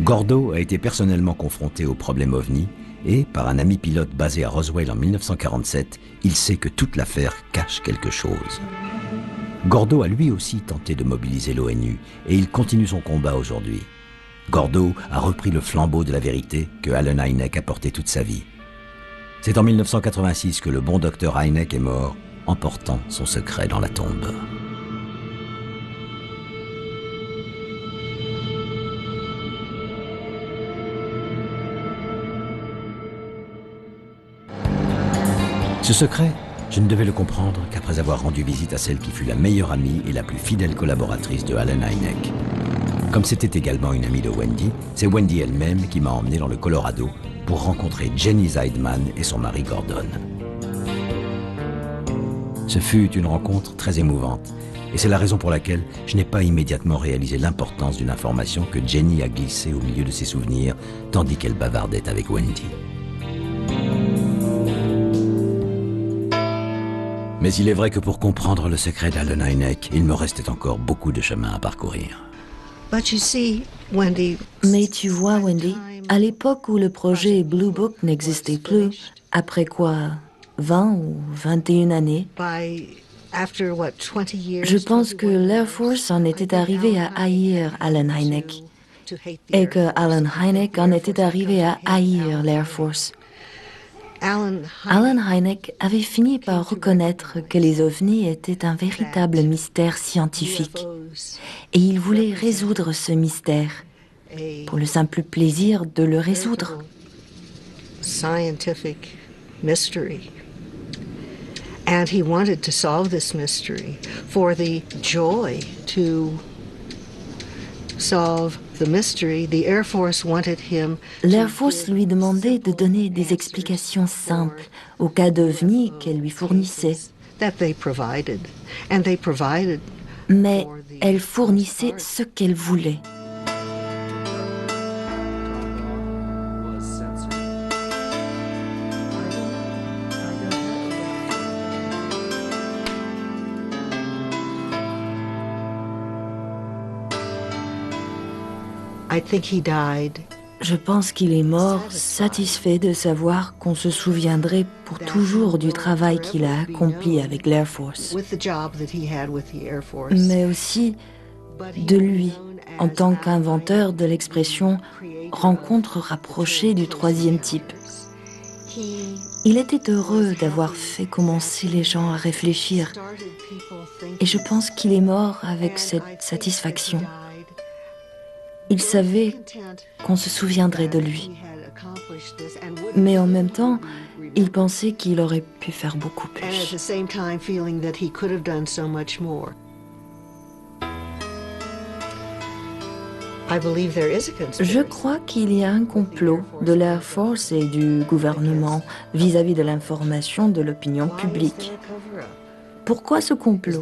Gordo a été personnellement confronté au problème OVNI et, par un ami pilote basé à Roswell en 1947, il sait que toute l'affaire cache quelque chose. Gordo a lui aussi tenté de mobiliser l'ONU et il continue son combat aujourd'hui. Gordo a repris le flambeau de la vérité que Allen Hynek a porté toute sa vie. C'est en 1986 que le bon docteur Hynek est mort, emportant son secret dans la tombe. Ce secret, je ne devais le comprendre qu'après avoir rendu visite à celle qui fut la meilleure amie et la plus fidèle collaboratrice de Allen Hynek. Comme c'était également une amie de Wendy, c'est Wendy elle-même qui m'a emmené dans le Colorado pour rencontrer Jenny Zeidman et son mari Gordon. Ce fut une rencontre très émouvante et c'est la raison pour laquelle je n'ai pas immédiatement réalisé l'importance d'une information que Jenny a glissée au milieu de ses souvenirs tandis qu'elle bavardait avec Wendy. Mais il est vrai que pour comprendre le secret d'Allen Hynek, il me restait encore beaucoup de chemin à parcourir. Mais tu vois, Wendy, à l'époque où le projet Blue Book n'existait plus, après quoi, 20 ou 21 années, je pense que l'Air Force en était arrivé à haïr Allen Hynek et que Allen Hynek en était arrivé à haïr l'Air Force. Allen Hynek avait fini par reconnaître que les ovnis étaient un véritable mystère scientifique et il voulait résoudre ce mystère pour le simple plaisir de le résoudre. Scientific mystery. And he wanted to solve this mystery for the joy to solve the mystery, the Air Force wanted him L'Air Force lui demandait de donner des explications simples aux cas d'OVNI qu'elle lui fournissait. that they provided, and they provided. Mais elle fournissait ce qu'elle voulait. I think he died. Je pense qu'il est mort satisfait de savoir qu'on se souviendrait pour toujours du travail qu'il a accompli avec l'Air Force, With the job that he had with the Air Force. mais aussi de lui en tant qu'inventeur de l'expression « rencontre rapprochée du troisième type ». Il était heureux d'avoir fait commencer les gens à réfléchir, et je pense qu'il est mort avec cette satisfaction. Il savait qu'on se souviendrait de lui. Mais en même temps, il pensait qu'il aurait pu faire beaucoup And at plus. the same time feeling that he could have done so much more. I believe there is a conspiracy. Je crois qu'il y a un complot de l'Air Force et du gouvernement vis-à-vis de l'information de l'opinion publique. Pourquoi ce complot?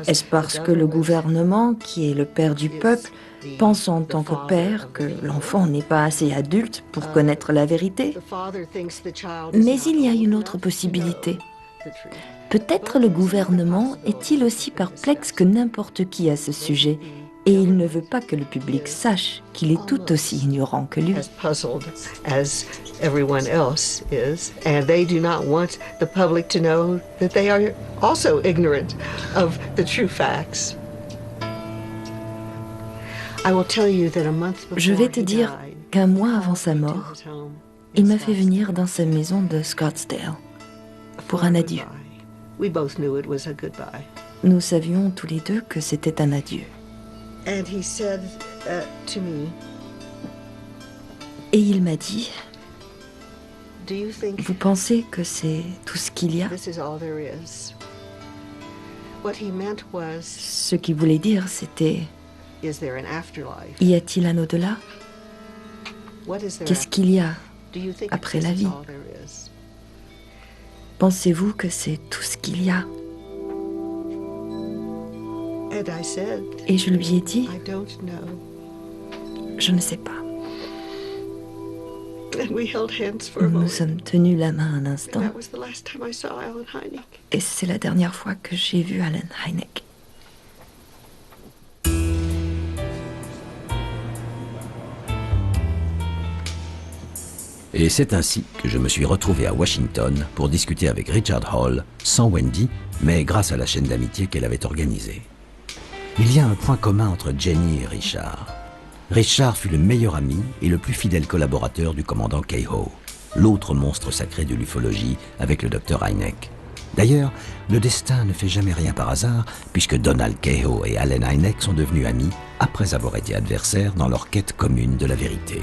Est-ce parce que le gouvernement, qui est le père du peuple, pense en tant que père que l'enfant n'est pas assez adulte pour connaître la vérité? Mais il y a une autre possibilité. Peut-être le gouvernement est-il aussi perplexe que n'importe qui à ce sujet, et il ne veut pas que le public sache qu'il est tout aussi ignorant que lui. As puzzled as everyone else is, and they do not want the public to know that they are also ignorant of the true facts. I will tell you that a month before Je vais te he dire died, qu'un mois avant sa mort, il m'a fait venir dans sa maison de Scottsdale pour un adieu. we both knew it was a goodbye. Nous savions tous les deux que c'était un adieu. And he said to me, Et il m'a dit, do you think vous pensez que c'est tout ce qu'il y a? this is all there is? What he meant was, Ce qu'il voulait dire, c'était, is there an afterlife? y a-t-il un au-delà? What is there Qu'est-ce qu'il y a Do you think après this la is vie? all there is? Pensez-vous que c'est tout ce qu'il y a? And I said, Et je lui ai dit, I don't know. je ne sais pas. And we held hands for a Nous moment. sommes tenus la main un instant, That was the last time I saw Alan Hynek. et c'est la dernière fois que j'ai vu Alan Hynek. Et c'est ainsi que je me suis retrouvé à Washington pour discuter avec Richard Hall, sans Wendy, mais grâce à la chaîne d'amitié qu'elle avait organisée. Il y a un point commun entre Jenny et Richard. Richard fut le meilleur ami et le plus fidèle collaborateur du commandant Keyhoe, l'autre monstre sacré de l'ufologie avec le docteur Hynek. D'ailleurs, le destin ne fait jamais rien par hasard, puisque Donald Keyhoe et Allen Hynek sont devenus amis après avoir été adversaires dans leur quête commune de la vérité.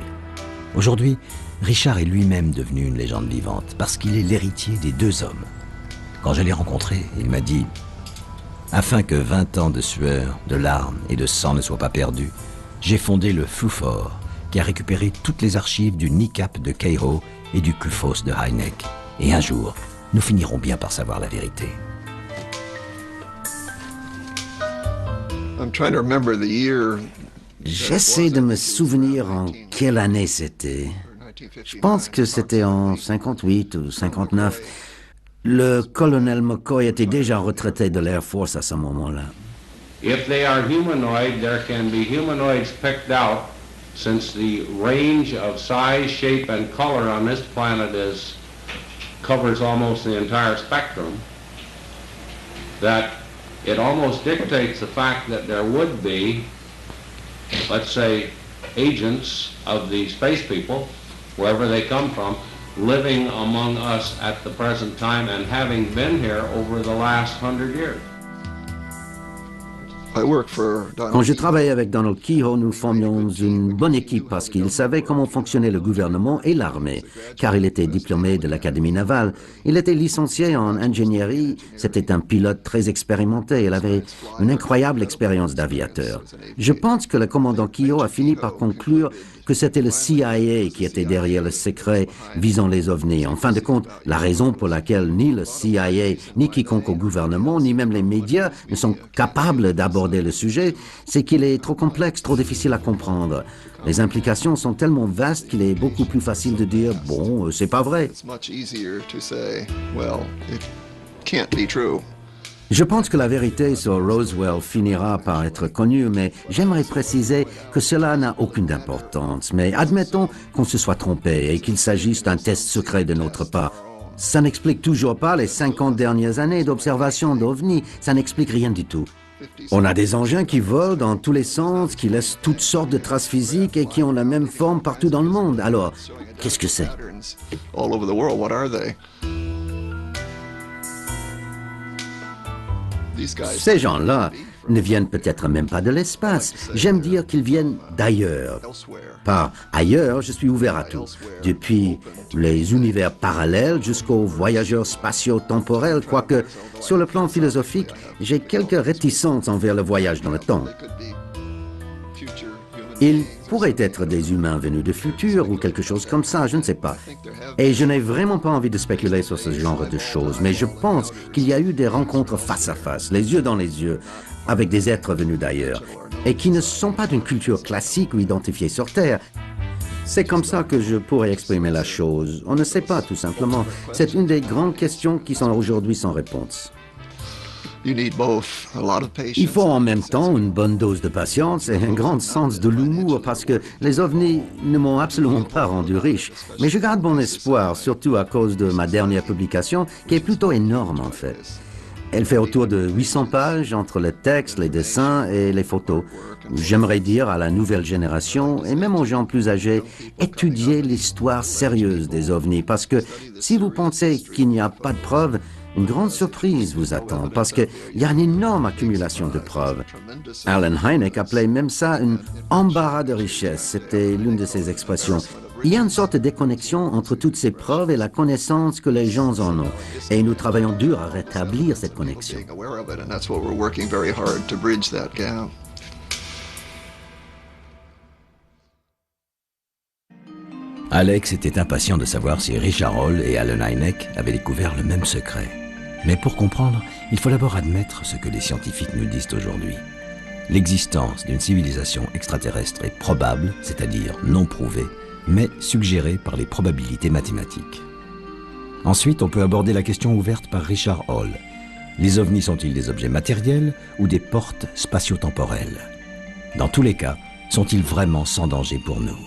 Aujourd'hui, Richard est lui-même devenu une légende vivante parce qu'il est l'héritier des deux hommes. Quand je l'ai rencontré, il m'a dit « Afin que 20 ans de sueur, de larmes et de sang ne soient pas perdus, j'ai fondé le FUFOR, qui a récupéré toutes les archives du NICAP de Keyhoe et du CUFOS de Hynek. Et un jour, nous finirons bien par savoir la vérité. » I'm trying to remember the year. J'essaie de me souvenir en quelle année c'était. Je pense que c'était en 58 ou 59. Le colonel McCoy était déjà retraité de l'Air Force à ce moment-là. If they are humanoid, there can be humanoids picked out, since the range of size, shape, and color on this planet covers almost the entire spectrum, that it almost dictates the fact that there would be, let's say, agents of the space people, wherever they come from, living among us at the present time and having been here over the last 100 years. Quand je travaillais avec Donald Keyhoe, nous formions une bonne équipe parce qu'il savait comment fonctionnait le gouvernement et l'armée, car il était diplômé de l'Académie navale. Il était licencié en ingénierie, c'était un pilote très expérimenté, il avait une incroyable expérience d'aviateur. Je pense que le commandant Keyhoe a fini par conclure que c'était le CIA qui était derrière le secret visant les ovnis. En fin de compte, la raison pour laquelle ni le CIA, ni quiconque au gouvernement, ni même les médias ne sont capables d'aborder le sujet, c'est qu'il est trop complexe, trop difficile à comprendre. Les implications sont tellement vastes qu'il est beaucoup plus facile de dire « bon, c'est pas vrai ». Je pense que la vérité sur Roswell finira par être connue, mais j'aimerais préciser que cela n'a aucune importance. Mais admettons qu'on se soit trompé et qu'il s'agisse d'un test secret de notre part. Ça n'explique toujours pas les 50 dernières années d'observation d'OVNI. Ça n'explique rien du tout. On a des engins qui volent dans tous les sens, qui laissent toutes sortes de traces physiques et qui ont la même forme partout dans le monde. Alors, qu'est-ce que c'est? Ces gens-là ne viennent peut-être même pas de l'espace. J'aime dire qu'ils viennent d'ailleurs. Par ailleurs, je suis ouvert à tout. Depuis les univers parallèles jusqu'aux voyageurs spatio-temporels, quoique sur le plan philosophique, j'ai quelques réticences envers le voyage dans le temps. Ils pourraient être des humains venus du futur ou quelque chose comme ça, je ne sais pas. Et je n'ai vraiment pas envie de spéculer sur ce genre de choses, mais je pense qu'il y a eu des rencontres face à face, les yeux dans les yeux, avec des êtres venus d'ailleurs, et qui ne sont pas d'une culture classique ou identifiée sur Terre. C'est comme ça que je pourrais exprimer la chose. On ne sait pas, tout simplement. C'est une des grandes questions qui sont aujourd'hui sans réponse. Il faut en même temps une bonne dose de patience et un grand sens de l'humour parce que les ovnis ne m'ont absolument pas rendu riche. Mais je garde bon espoir, surtout à cause de ma dernière publication, qui est plutôt énorme en fait. Elle fait autour de 800 pages entre le texte, les dessins et les photos. J'aimerais dire à la nouvelle génération, et même aux gens plus âgés, étudiez l'histoire sérieuse des ovnis parce que si vous pensez qu'il n'y a pas de preuves, une grande surprise vous attend parce qu'il y a une énorme accumulation de preuves. Allen Hynek appelait même ça une embarras de richesse. C'était l'une de ses expressions. Il y a une sorte de déconnexion entre toutes ces preuves et la connaissance que les gens en ont. Et nous travaillons dur à rétablir cette connexion. Alex était impatient de savoir si Richard Hall et Allen Hynek avaient découvert le même secret. Mais pour comprendre, il faut d'abord admettre ce que les scientifiques nous disent aujourd'hui. L'existence d'une civilisation extraterrestre est probable, c'est-à-dire non prouvée, mais suggérée par les probabilités mathématiques. Ensuite, on peut aborder la question ouverte par Richard Hall. Les ovnis sont-ils des objets matériels ou des portes spatio-temporelles? Dans tous les cas, sont-ils vraiment sans danger pour nous?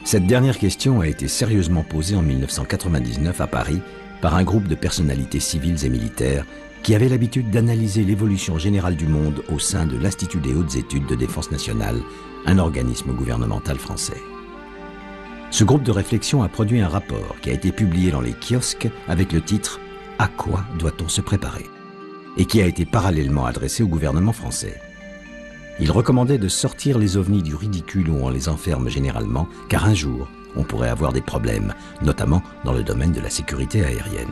Cette dernière question a été sérieusement posée en 1999 à Paris par un groupe de personnalités civiles et militaires qui avaient l'habitude d'analyser l'évolution générale du monde au sein de l'Institut des hautes études de défense nationale, un organisme gouvernemental français. Ce groupe de réflexion a produit un rapport qui a été publié dans les kiosques avec le titre « À quoi doit-on se préparer ?» et qui a été parallèlement adressé au gouvernement français. Il recommandait de sortir les ovnis du ridicule où on les enferme généralement, car un jour, on pourrait avoir des problèmes, notamment dans le domaine de la sécurité aérienne.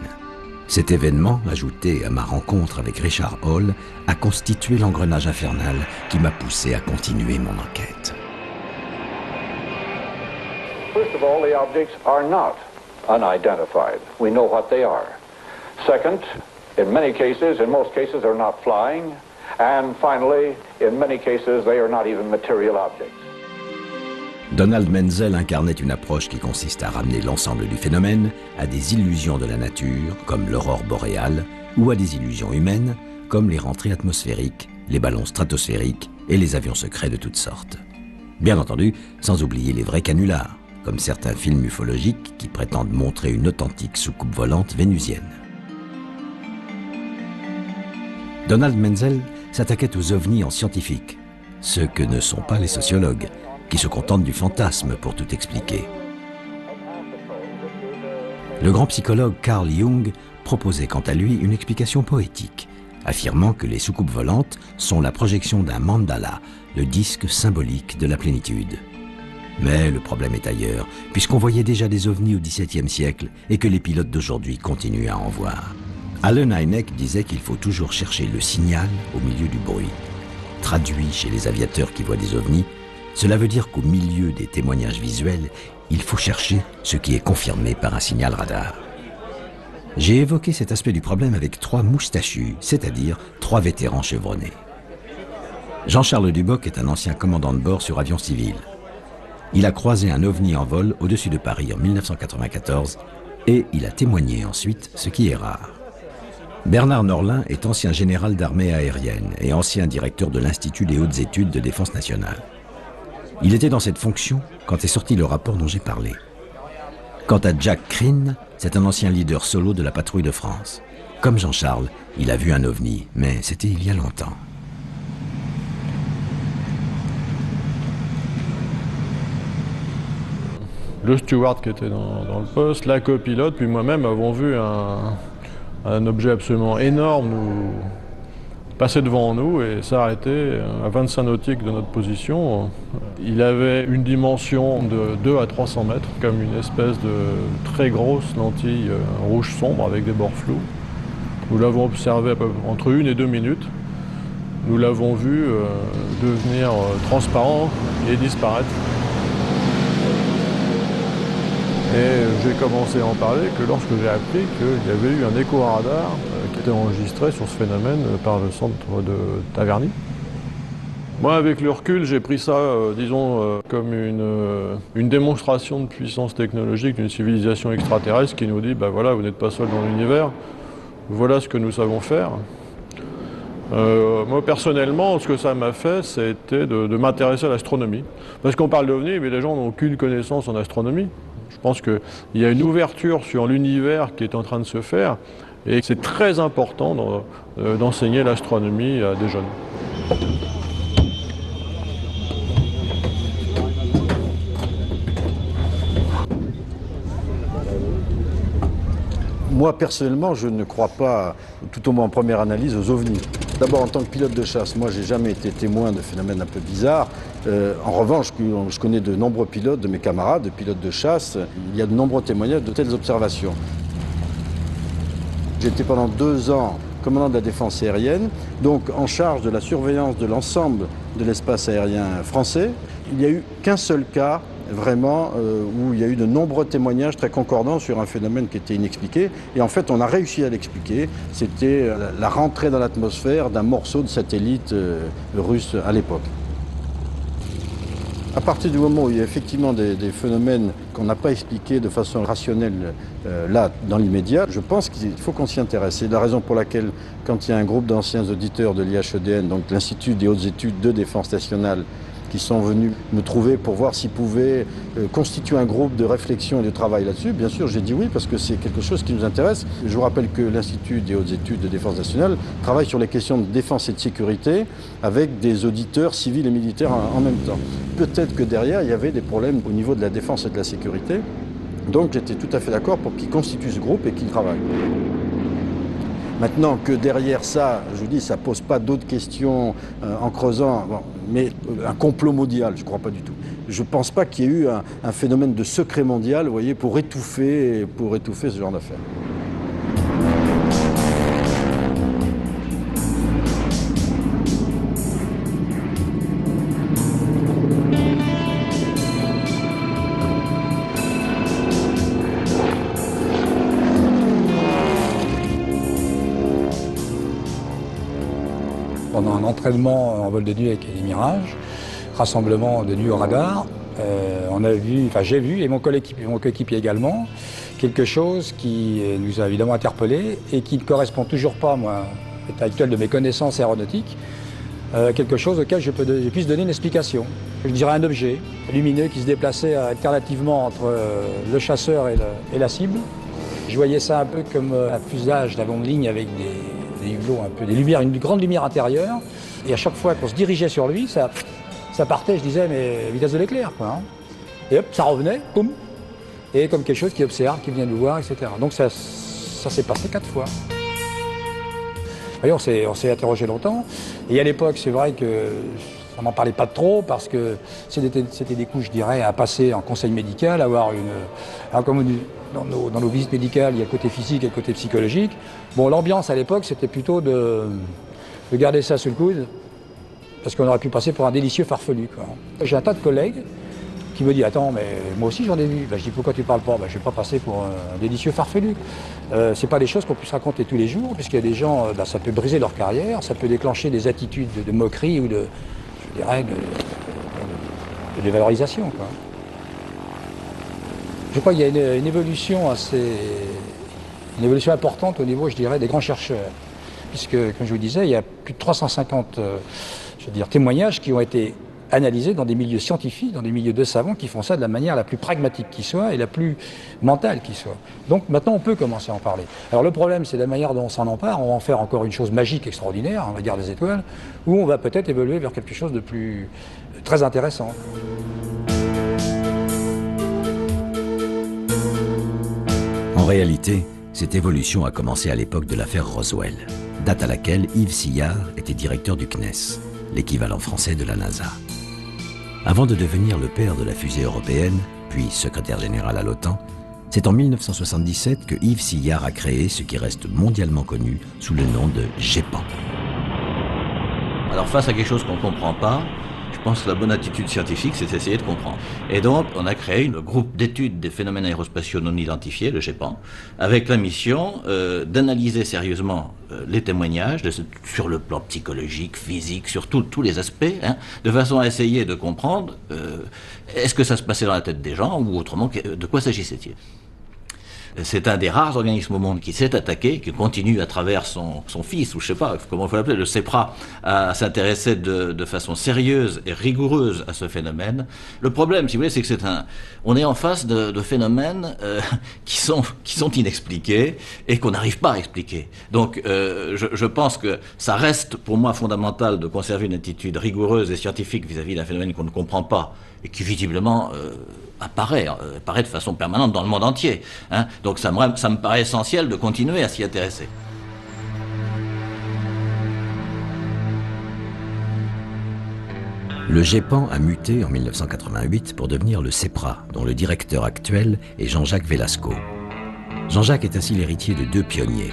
Cet événement, ajouté à ma rencontre avec Richard Hall, a constitué l'engrenage infernal qui m'a poussé à continuer mon enquête. First of all, the objects are not unidentified. We know what they are. Second, in many cases, in most cases, they're not flying. And finally, in many cases, they are not even material objects. Donald Menzel incarnait une approche qui consiste à ramener l'ensemble du phénomène à des illusions de la nature, comme l'aurore boréale, ou à des illusions humaines, comme les rentrées atmosphériques, les ballons stratosphériques et les avions secrets de toutes sortes. Bien entendu, sans oublier les vrais canulars, comme certains films ufologiques qui prétendent montrer une authentique soucoupe volante vénusienne. Donald Menzel s'attaquait aux ovnis en scientifique, ce que ne sont pas les sociologues, qui se contentent du fantasme pour tout expliquer. Le grand psychologue Carl Jung proposait quant à lui une explication poétique, affirmant que les soucoupes volantes sont la projection d'un mandala, le disque symbolique de la plénitude. Mais le problème est ailleurs, puisqu'on voyait déjà des ovnis au XVIIe siècle et que les pilotes d'aujourd'hui continuent à en voir. Allen Hynek disait qu'il faut toujours chercher le signal au milieu du bruit. Traduit chez les aviateurs qui voient des ovnis, cela veut dire qu'au milieu des témoignages visuels, il faut chercher ce qui est confirmé par un signal radar. J'ai évoqué cet aspect du problème avec 3 moustachus, c'est-à-dire 3 vétérans chevronnés. Jean-Charles Duboc est un ancien commandant de bord sur avion civil. Il a croisé un ovni en vol au-dessus de Paris en 1994 et il a témoigné ensuite, ce qui est rare. Bernard Norlin est ancien général d'armée aérienne et ancien directeur de l'Institut des hautes études de défense nationale. Il était dans cette fonction quand est sorti le rapport dont j'ai parlé. Quant à Jack Crean, c'est un ancien leader solo de la patrouille de France. Comme Jean-Charles, il a vu un ovni, mais c'était il y a longtemps. Le steward qui était dans le poste, la copilote, puis moi-même avons vu un objet absolument énorme passer devant nous et s'arrêter à 25 nautiques de notre position. Il avait une dimension de 2 à 300 mètres, comme une espèce de très grosse lentille rouge sombre avec des bords flous. Nous l'avons observé à peu près entre 1 et 2 minutes. Nous l'avons vu devenir transparent et disparaître. Et j'ai commencé à en parler que lorsque j'ai appris qu'il y avait eu un écho-radar qui était enregistré sur ce phénomène par le centre de Taverny. Moi, avec le recul, j'ai pris ça, disons, comme une démonstration de puissance technologique d'une civilisation extraterrestre qui nous dit, ben voilà, vous n'êtes pas seul dans l'univers, voilà ce que nous savons faire. Moi, personnellement, ce que ça m'a fait, c'était de m'intéresser à l'astronomie. Parce qu'on parle d'OVNI, mais les gens n'ont aucune connaissance en astronomie. Je pense qu'il y a une ouverture sur l'univers qui est en train de se faire et c'est très important d'enseigner l'astronomie à des jeunes. Moi, personnellement, je ne crois pas, tout au moins en première analyse, aux ovnis. D'abord, en tant que pilote de chasse, moi, j'ai jamais été témoin de phénomènes un peu bizarres. En revanche, je connais de nombreux pilotes, de mes camarades, de pilotes de chasse. Il y a de nombreux témoignages de telles observations. J'étais pendant 2 ans commandant de la défense aérienne, donc en charge de la surveillance de l'ensemble de l'espace aérien français. Il n'y a eu qu'un seul cas vraiment où il y a eu de nombreux témoignages très concordants sur un phénomène qui était inexpliqué. Et en fait, on a réussi à l'expliquer. C'était la rentrée dans l'atmosphère d'un morceau de satellite russe à l'époque. À partir du moment où il y a effectivement des phénomènes qu'on n'a pas expliqués de façon rationnelle là, dans l'immédiat, je pense qu'il faut qu'on s'y intéresse. C'est la raison pour laquelle, quand il y a un groupe d'anciens auditeurs de l'IHEDN, donc l'Institut des hautes études de défense nationale, qui sont venus me trouver pour voir s'ils pouvaient constituer un groupe de réflexion et de travail là-dessus. Bien sûr, j'ai dit oui parce que c'est quelque chose qui nous intéresse. Je vous rappelle que l'Institut des hautes études de défense nationale travaille sur les questions de défense et de sécurité avec des auditeurs civils et militaires en même temps. Peut-être que derrière, il y avait des problèmes au niveau de la défense et de la sécurité. Donc j'étais tout à fait d'accord pour qu'ils constituent ce groupe et qu'ils travaillent. Maintenant que derrière ça, je vous dis, ça ne pose pas d'autres questions en creusant, bon, mais un complot mondial, je ne crois pas du tout. Je ne pense pas qu'il y ait eu un phénomène de secret mondial, vous voyez, pour étouffer ce genre d'affaires. Pendant un entraînement en vol de nuit avec les Mirages, rassemblement de nuit au radar, j'ai vu, et mon coéquipier également, quelque chose qui nous a évidemment interpellés et qui ne correspond toujours pas, moi, à l'état actuel de mes connaissances aéronautiques, quelque chose auquel je puisse donner une explication. Je dirais un objet lumineux qui se déplaçait alternativement entre le chasseur et la cible. Je voyais ça un peu comme un fuselage d'avion de ligne avec des hublots, un peu des lumières, une grande lumière intérieure. Et à chaque fois qu'on se dirigeait sur lui, ça partait, je disais, mais vitesse de l'éclair, quoi. Hein. Et hop, ça revenait, boum. Et comme quelque chose qui observe, qui vient nous voir, etc. Donc ça s'est passé 4 fois. voyez, on s'est interrogé longtemps. Et à l'époque, c'est vrai que on n'en parlait pas trop parce que c'était des coups, je dirais, à passer en conseil médical, avoir une... Alors, comme dans nos visites médicales, il y a le côté physique et le côté psychologique. Bon, l'ambiance à l'époque, c'était plutôt de garder ça sous le coude, parce qu'on aurait pu passer pour un délicieux farfelu, quoi. J'ai un tas de collègues qui me disent « Attends, mais moi aussi j'en ai vu. » Je dis « Pourquoi tu parles pas ?» Je ne vais pas passer pour un délicieux farfelu. C'est pas des choses qu'on puisse raconter tous les jours, puisqu'il y a des gens, ça peut briser leur carrière, ça peut déclencher des attitudes de moquerie ou de dévalorisation, quoi. Je crois qu'il y a une évolution importante au niveau, je dirais, des grands chercheurs. Puisque, comme je vous disais, il y a plus de 350 témoignages qui ont été analysés dans des milieux scientifiques, dans des milieux de savants qui font ça de la manière la plus pragmatique qui soit et la plus mentale qui soit. Donc maintenant, on peut commencer à en parler. Alors le problème, c'est la manière dont on s'en empare. On va en faire encore une chose magique, extraordinaire, la guerre des étoiles, ou on va peut-être évoluer vers quelque chose de plus très intéressant. En réalité, cette évolution a commencé à l'époque de l'affaire Roswell, date à laquelle Yves Sillard était directeur du CNES, l'équivalent français de la NASA. Avant de devenir le père de la fusée européenne, puis secrétaire général à l'OTAN, c'est en 1977 que Yves Sillard a créé ce qui reste mondialement connu sous le nom de GEPAN. Alors face à quelque chose qu'on ne comprend pas, je pense que la bonne attitude scientifique, c'est d'essayer de comprendre. Et donc, on a créé le groupe d'études des phénomènes aérospatiaux non identifiés, le GEPAN, avec la mission d'analyser sérieusement les témoignages sur le plan psychologique, physique, sur tous les aspects, de façon à essayer de comprendre est-ce que ça se passait dans la tête des gens, ou autrement, de quoi s'agissait-il. C'est un des rares organismes au monde qui s'est attaqué, qui continue à travers son fils, ou je ne sais pas comment il faut l'appeler, le CEPRA, à s'intéresser de façon sérieuse et rigoureuse à ce phénomène. Le problème, si vous voulez, c'est que on est en face de phénomènes qui sont inexpliqués et qu'on n'arrive pas à expliquer. Donc je pense que ça reste pour moi fondamental de conserver une attitude rigoureuse et scientifique vis-à-vis d'un phénomène qu'on ne comprend pas et qui visiblement apparaît de façon permanente dans le monde entier. Donc ça me paraît essentiel de continuer à s'y intéresser. Le GEPAN a muté en 1988 pour devenir le CEPRA, dont le directeur actuel est Jean-Jacques Velasco. Jean-Jacques est ainsi l'héritier de deux pionniers,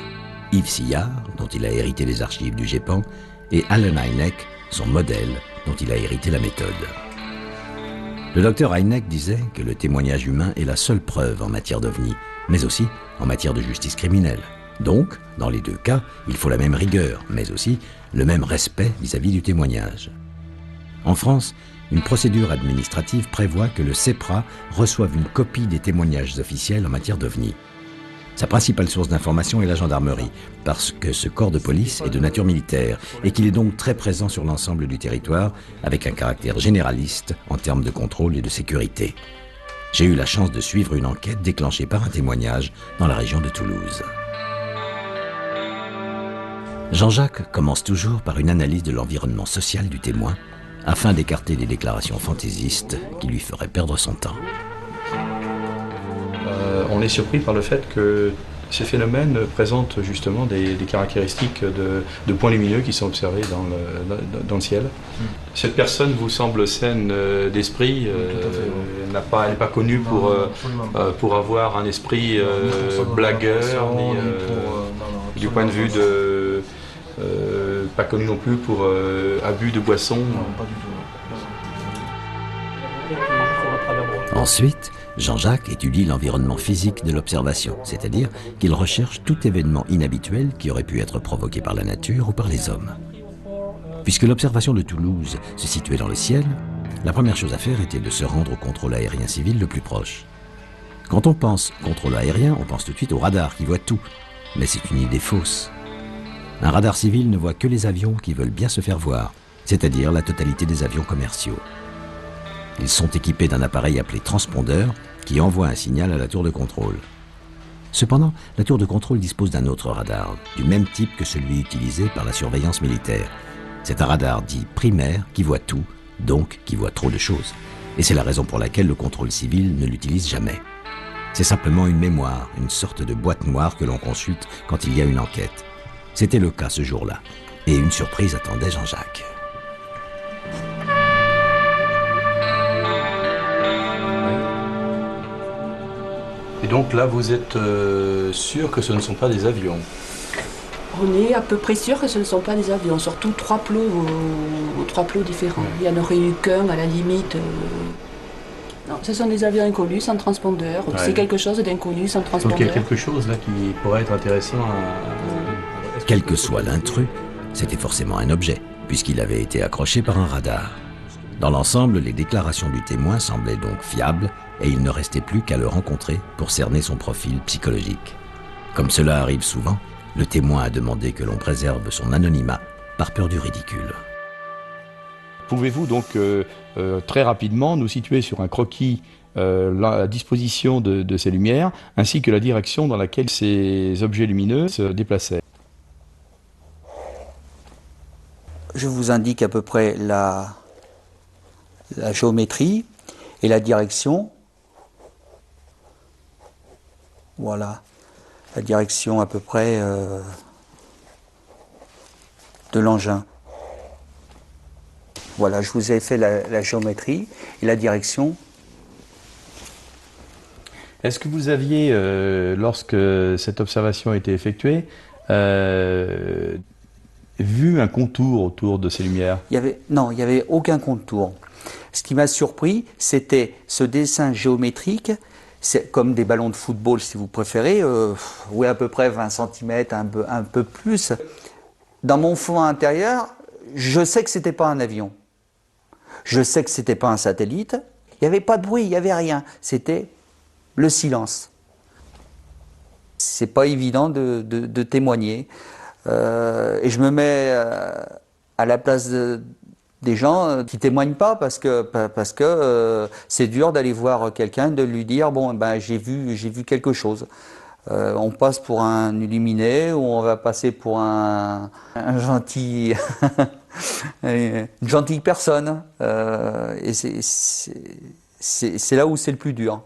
Yves Sillard, dont il a hérité les archives du GEPAN, et Allen Hynek, son modèle, dont il a hérité la méthode. Le docteur Hynek disait que le témoignage humain est la seule preuve en matière d'OVNI, mais aussi en matière de justice criminelle. Donc, dans les deux cas, il faut la même rigueur, mais aussi le même respect vis-à-vis du témoignage. En France, une procédure administrative prévoit que le CEPRA reçoive une copie des témoignages officiels en matière d'OVNI. Sa principale source d'information est la gendarmerie, parce que ce corps de police est de nature militaire et qu'il est donc très présent sur l'ensemble du territoire, avec un caractère généraliste en termes de contrôle et de sécurité. J'ai eu la chance de suivre une enquête déclenchée par un témoignage dans la région de Toulouse. Jean-Jacques commence toujours par une analyse de l'environnement social du témoin, afin d'écarter des déclarations fantaisistes qui lui feraient perdre son temps. On est surpris par le fait que ces phénomènes présentent justement des caractéristiques de points lumineux qui sont observés dans le ciel. Cette personne vous semble saine d'esprit, elle n'est pas connue pour avoir un esprit blagueur, ni du point de vue de... pas connue non plus pour abus de boissons. Ensuite, Jean-Jacques étudie l'environnement physique de l'observation, c'est-à-dire qu'il recherche tout événement inhabituel qui aurait pu être provoqué par la nature ou par les hommes. Puisque l'observation de Toulouse se situait dans le ciel, la première chose à faire était de se rendre au contrôle aérien civil le plus proche. Quand on pense contrôle aérien, on pense tout de suite au radar qui voit tout, mais c'est une idée fausse. Un radar civil ne voit que les avions qui veulent bien se faire voir, c'est-à-dire la totalité des avions commerciaux. Ils sont équipés d'un appareil appelé transpondeur qui envoie un signal à la tour de contrôle. Cependant, la tour de contrôle dispose d'un autre radar, du même type que celui utilisé par la surveillance militaire. C'est un radar dit primaire qui voit tout, donc qui voit trop de choses. Et c'est la raison pour laquelle le contrôle civil ne l'utilise jamais. C'est simplement une mémoire, une sorte de boîte noire que l'on consulte quand il y a une enquête. C'était le cas ce jour-là. Et une surprise attendait Jean-Jacques. Et donc là, vous êtes sûr que ce ne sont pas des avions? On est à peu près sûr que ce ne sont pas des avions, surtout trois plots différents. Il n'y en aurait eu qu'un à la limite. Non, ce sont des avions inconnus sans transpondeur. C'est quelque chose d'inconnu sans transpondeur. Donc il y a quelque chose là qui pourrait être intéressant à... Quel que soit l'intrus, c'était forcément un objet, puisqu'il avait été accroché par un radar. Dans l'ensemble, les déclarations du témoin semblaient donc fiables, et il ne restait plus qu'à le rencontrer pour cerner son profil psychologique. Comme cela arrive souvent, le témoin a demandé que l'on préserve son anonymat par peur du ridicule. Pouvez-vous donc très rapidement nous situer sur un croquis la disposition de ces lumières, ainsi que la direction dans laquelle ces objets lumineux se déplaçaient? Je vous indique à peu près la géométrie et la direction. Voilà, la direction à peu près de l'engin. Voilà, je vous ai fait la géométrie et la direction. Est-ce que vous aviez, lorsque cette observation a été effectuée, vu un contour autour de ces lumières? Non, il n'y avait aucun contour. Ce qui m'a surpris, c'était ce dessin géométrique. C'est comme des ballons de football, si vous préférez, oui, à peu près 20 cm, un peu plus. Dans mon fond intérieur, je sais que ce n'était pas un avion. Je sais que ce n'était pas un satellite. Il n'y avait pas de bruit, il n'y avait rien. C'était le silence. C'est pas évident de témoigner. Et je me mets à la place des gens qui témoignent pas parce que c'est dur d'aller voir quelqu'un, de lui dire bon ben j'ai vu quelque chose. On passe pour un illuminé ou on va passer pour un gentil une gentille personne. Et c'est là où c'est le plus dur.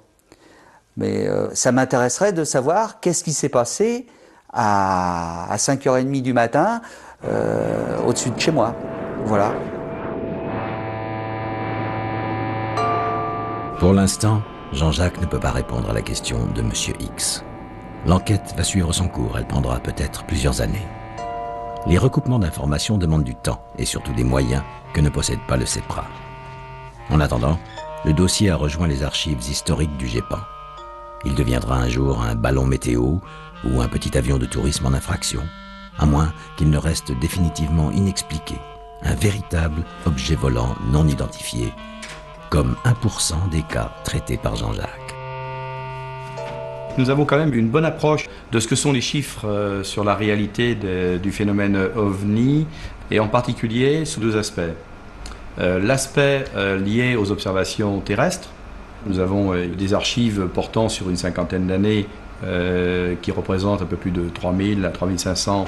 Mais ça m'intéresserait de savoir qu'est-ce qui s'est passé à 5h30 du matin au-dessus de chez moi. Voilà. Pour l'instant, Jean-Jacques ne peut pas répondre à la question de Monsieur X. L'enquête va suivre son cours, elle prendra peut-être plusieurs années. Les recoupements d'informations demandent du temps et surtout des moyens que ne possède pas le CEPRA. En attendant, le dossier a rejoint les archives historiques du GEPAN. Il deviendra un jour un ballon météo ou un petit avion de tourisme en infraction, à moins qu'il ne reste définitivement inexpliqué, un véritable objet volant non identifié, comme 1% des cas traités par Jean-Jacques. Nous avons quand même une bonne approche de ce que sont les chiffres sur la réalité du phénomène OVNI, et en particulier sous deux aspects. L'aspect lié aux observations terrestres. Nous avons des archives portant sur une cinquantaine d'années qui représentent un peu plus de 3000 à 3500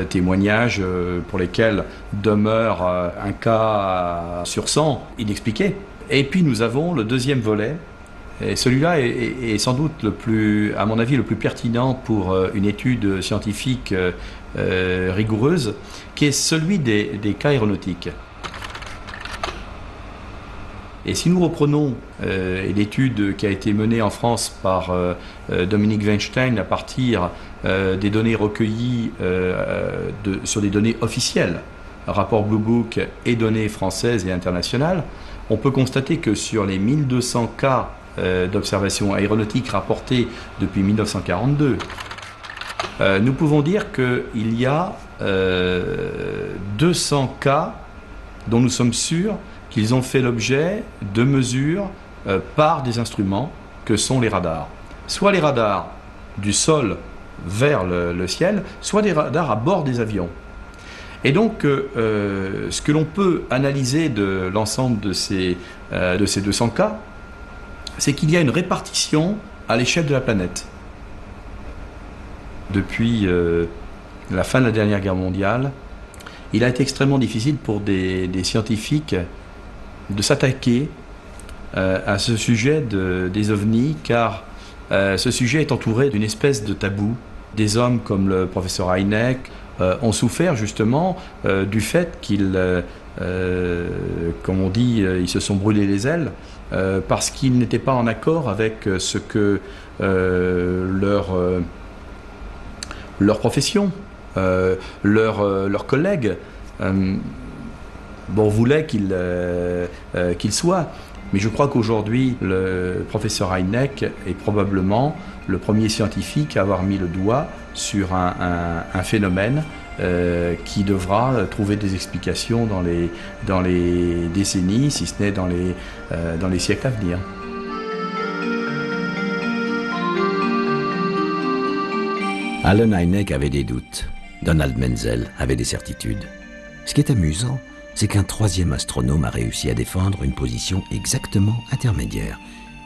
témoignages pour lesquels demeure un cas sur 100 inexpliqué. Et puis nous avons le deuxième volet, et celui-là est sans doute le plus, à mon avis, le plus pertinent pour une étude scientifique rigoureuse, qui est celui des cas aéronautiques. Et si nous reprenons l'étude qui a été menée en France par Dominique Weinstein à partir des données recueillies sur des données officielles, rapport Blue Book et données françaises et internationales, on peut constater que sur les 1200 cas d'observation aéronautique rapportés depuis 1942, nous pouvons dire qu'il y a 200 cas dont nous sommes sûrs qu'ils ont fait l'objet de mesures par des instruments que sont les radars. Soit les radars du sol vers le ciel, soit des radars à bord des avions. Et donc, ce que l'on peut analyser de l'ensemble de ces 200 cas, c'est qu'il y a une répartition à l'échelle de la planète. Depuis la fin de la dernière guerre mondiale, il a été extrêmement difficile pour des scientifiques de s'attaquer à ce sujet des ovnis, car ce sujet est entouré d'une espèce de tabou. Des hommes comme le professeur Hynek ont souffert justement du fait qu'ils, comme on dit, ils se sont brûlés les ailes parce qu'ils n'étaient pas en accord avec ce que leur profession, leurs collègues voulaient qu'ils soient. Mais je crois qu'aujourd'hui, le professeur Hynek est probablement le premier scientifique à avoir mis le doigt sur un phénomène qui devra trouver des explications dans les décennies, si ce n'est dans les siècles à venir. Allen Hynek avait des doutes. Donald Menzel avait des certitudes. Ce qui est amusant, c'est qu'un troisième astronome a réussi à défendre une position exactement intermédiaire.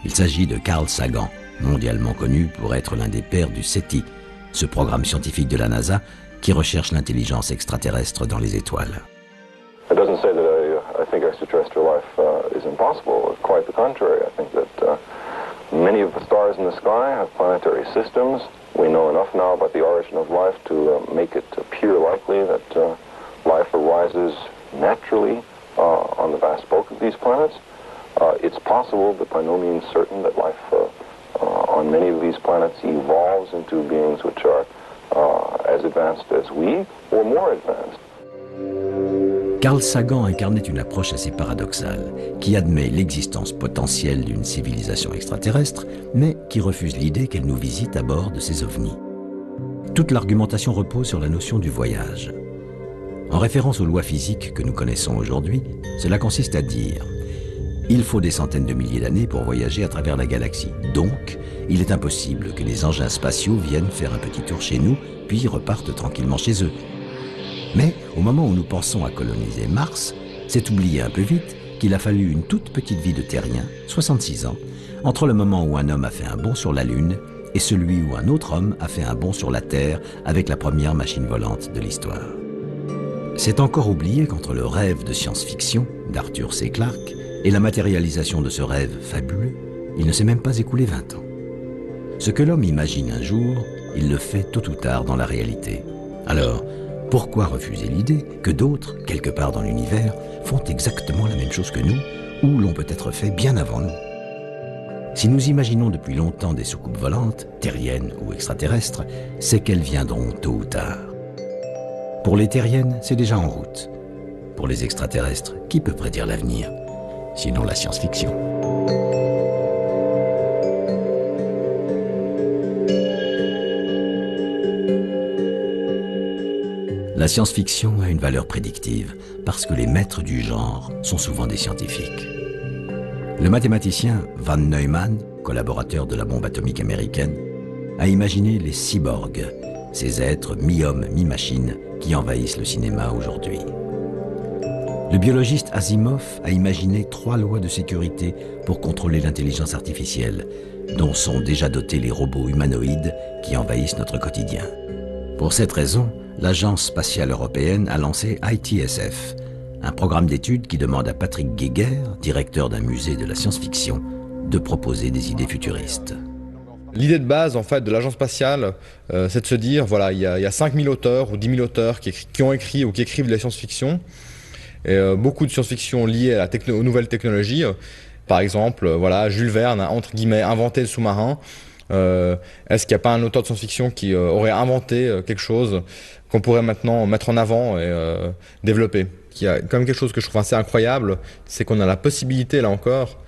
Il s'agit de Carl Sagan, mondialement connu pour être l'un des pères du SETI, ce programme scientifique de la NASA qui recherche l'intelligence extraterrestre dans les étoiles. It doesn't say that I think extraterrestrial life is impossible. Quite the contrary. I think that many of the stars in the sky have planetary systems. We know enough now about the origin of life to make it appear likely that life arises naturally on the vast bulk of these planets. It's possible, but by no means certain, that life on many of these planets evolves into beings which are as advanced as we, or more advanced. Carl Sagan incarnait une approche assez paradoxale, qui admet l'existence potentielle d'une civilisation extraterrestre, mais qui refuse l'idée qu'elle nous visite à bord de ces ovnis. Toute l'argumentation repose sur la notion du voyage. En référence aux lois physiques que nous connaissons aujourd'hui, cela consiste à dire « Il faut des centaines de milliers d'années pour voyager à travers la galaxie. Donc, il est impossible que les engins spatiaux viennent faire un petit tour chez nous, puis repartent tranquillement chez eux. » Mais au moment où nous pensons à coloniser Mars, c'est oublié un peu vite qu'il a fallu une toute petite vie de terrien, 66 ans, entre le moment où un homme a fait un bond sur la Lune et celui où un autre homme a fait un bond sur la Terre avec la première machine volante de l'histoire. C'est encore oublié qu'entre le rêve de science-fiction d'Arthur C. Clarke et la matérialisation de ce rêve fabuleux, il ne s'est même pas écoulé 20 ans. Ce que l'homme imagine un jour, il le fait tôt ou tard dans la réalité. Alors, pourquoi refuser l'idée que d'autres, quelque part dans l'univers, font exactement la même chose que nous, ou l'ont peut-être fait bien avant nous? Si nous imaginons depuis longtemps des soucoupes volantes, terriennes ou extraterrestres, c'est qu'elles viendront tôt ou tard. Pour les terriennes, c'est déjà en route. Pour les extraterrestres, qui peut prédire l'avenir? Sinon la science-fiction. La science-fiction a une valeur prédictive parce que les maîtres du genre sont souvent des scientifiques. Le mathématicien Von Neumann, collaborateur de la bombe atomique américaine, a imaginé les cyborgs, ces êtres mi-hommes, mi-machines qui envahissent le cinéma aujourd'hui. Le biologiste Asimov a imaginé 3 lois de sécurité pour contrôler l'intelligence artificielle, dont sont déjà dotés les robots humanoïdes qui envahissent notre quotidien. Pour cette raison, l'Agence spatiale européenne a lancé ITSF, un programme d'études qui demande à Patrick Geiger, directeur d'un musée de la science-fiction, de proposer des idées futuristes. L'idée de base en fait de l'agence spatiale, c'est de se dire voilà, il y a 5000 auteurs ou 10 000 auteurs qui ont écrit ou qui écrivent de la science-fiction, et beaucoup de science-fiction liée à aux nouvelles technologies. Par exemple, voilà, Jules Verne a entre guillemets inventé le sous-marin. Est-ce qu'il n'y a pas un auteur de science-fiction qui aurait inventé quelque chose qu'on pourrait maintenant mettre en avant et développer? Il y a quand même quelque chose que je trouve assez incroyable, c'est qu'on a la possibilité, là encore,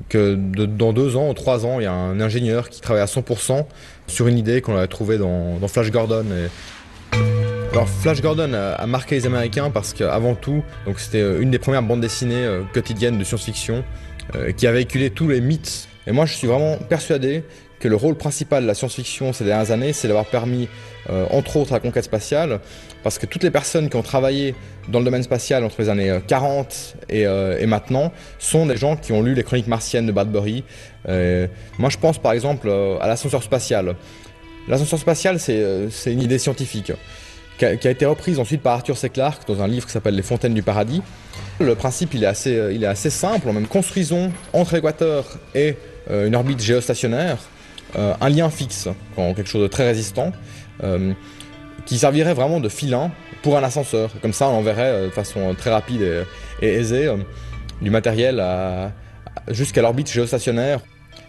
que dans 2 ans ou 3 ans, il y a un ingénieur qui travaille à 100% sur une idée qu'on avait trouvée dans Flash Gordon. Alors Flash Gordon a marqué les Américains parce qu'avant tout, donc c'était une des premières bandes dessinées quotidiennes de science-fiction qui a véhiculé tous les mythes. Et moi, je suis vraiment persuadé que le rôle principal de la science-fiction ces dernières années, c'est d'avoir permis, entre autres, la conquête spatiale, parce que toutes les personnes qui ont travaillé dans le domaine spatial entre les années 40 et maintenant sont des gens qui ont lu les Chroniques martiennes de Bradbury. Moi, je pense par exemple à l'ascenseur spatial. L'ascenseur spatial, c'est une idée scientifique qui a été reprise ensuite par Arthur C. Clarke dans un livre qui s'appelle Les Fontaines du Paradis. Le principe, il est assez simple. Même construisons entre l'équateur et une orbite géostationnaire un lien fixe, quelque chose de très résistant. qui servirait vraiment de filin pour un ascenseur. Comme ça, on enverrait de façon très rapide et aisée du matériel jusqu'à l'orbite géostationnaire.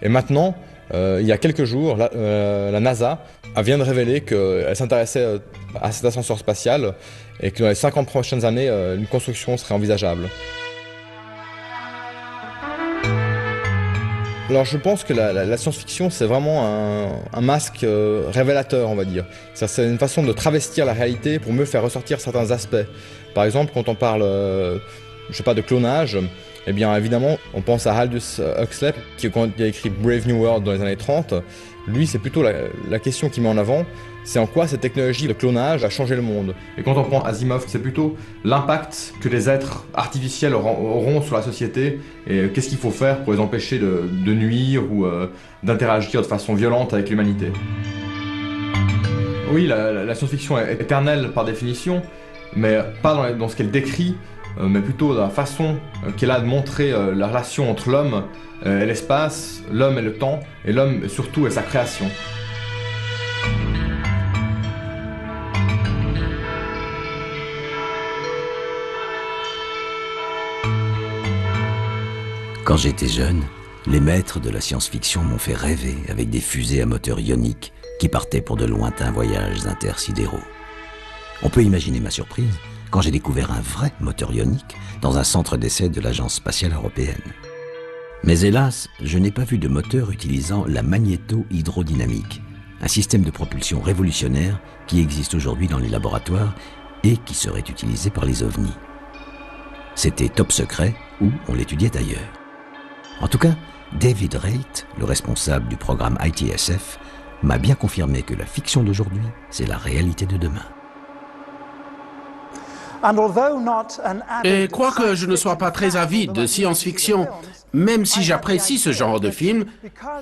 Et maintenant, il y a quelques jours, la NASA vient de révéler qu'elle s'intéressait à cet ascenseur spatial et que dans les 50 prochaines années, une construction serait envisageable. Alors je pense que la science-fiction, c'est vraiment un masque révélateur, on va dire. C'est une façon de travestir la réalité pour mieux faire ressortir certains aspects. Par exemple, quand on parle, je sais pas, de clonage, eh bien évidemment, on pense à Aldous Huxley, qui a écrit Brave New World dans les années 30. Lui, c'est plutôt la question qu'il met en avant, c'est en quoi cette technologie de clonage a changé le monde. Et quand on prend Asimov, c'est plutôt l'impact que les êtres artificiels auront sur la société et qu'est-ce qu'il faut faire pour les empêcher de nuire ou d'interagir de façon violente avec l'humanité. Oui, la science-fiction est éternelle par définition, mais pas dans ce qu'elle décrit, mais plutôt dans la façon qu'elle a de montrer la relation entre l'homme et l'espace, l'homme et le temps, et l'homme surtout et sa création. Quand j'étais jeune, les maîtres de la science-fiction m'ont fait rêver avec des fusées à moteur ionique qui partaient pour de lointains voyages intersidéraux. On peut imaginer ma surprise quand j'ai découvert un vrai moteur ionique dans un centre d'essai de l'Agence spatiale européenne. Mais hélas, je n'ai pas vu de moteur utilisant la magnéto-hydrodynamique, un système de propulsion révolutionnaire qui existe aujourd'hui dans les laboratoires et qui serait utilisé par les ovnis. C'était top secret ou on l'étudiait ailleurs. En tout cas, David Raitt, le responsable du programme ITSF, m'a bien confirmé que la fiction d'aujourd'hui, c'est la réalité de demain. Et quoique je ne sois pas très avide de science-fiction, même si j'apprécie ce genre de film,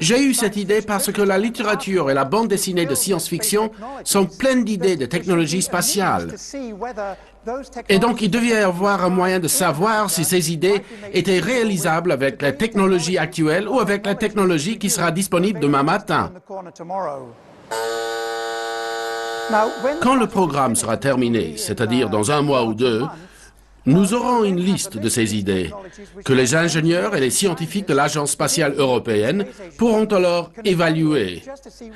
j'ai eu cette idée parce que la littérature et la bande dessinée de science-fiction sont pleines d'idées de technologies spatiales. Et donc, il devait y avoir un moyen de savoir si ces idées étaient réalisables avec la technologie actuelle ou avec la technologie qui sera disponible demain matin. Quand le programme sera terminé, c'est-à-dire dans 1 mois ou 2, nous aurons une liste de ces idées que les ingénieurs et les scientifiques de l'Agence spatiale européenne pourront alors évaluer,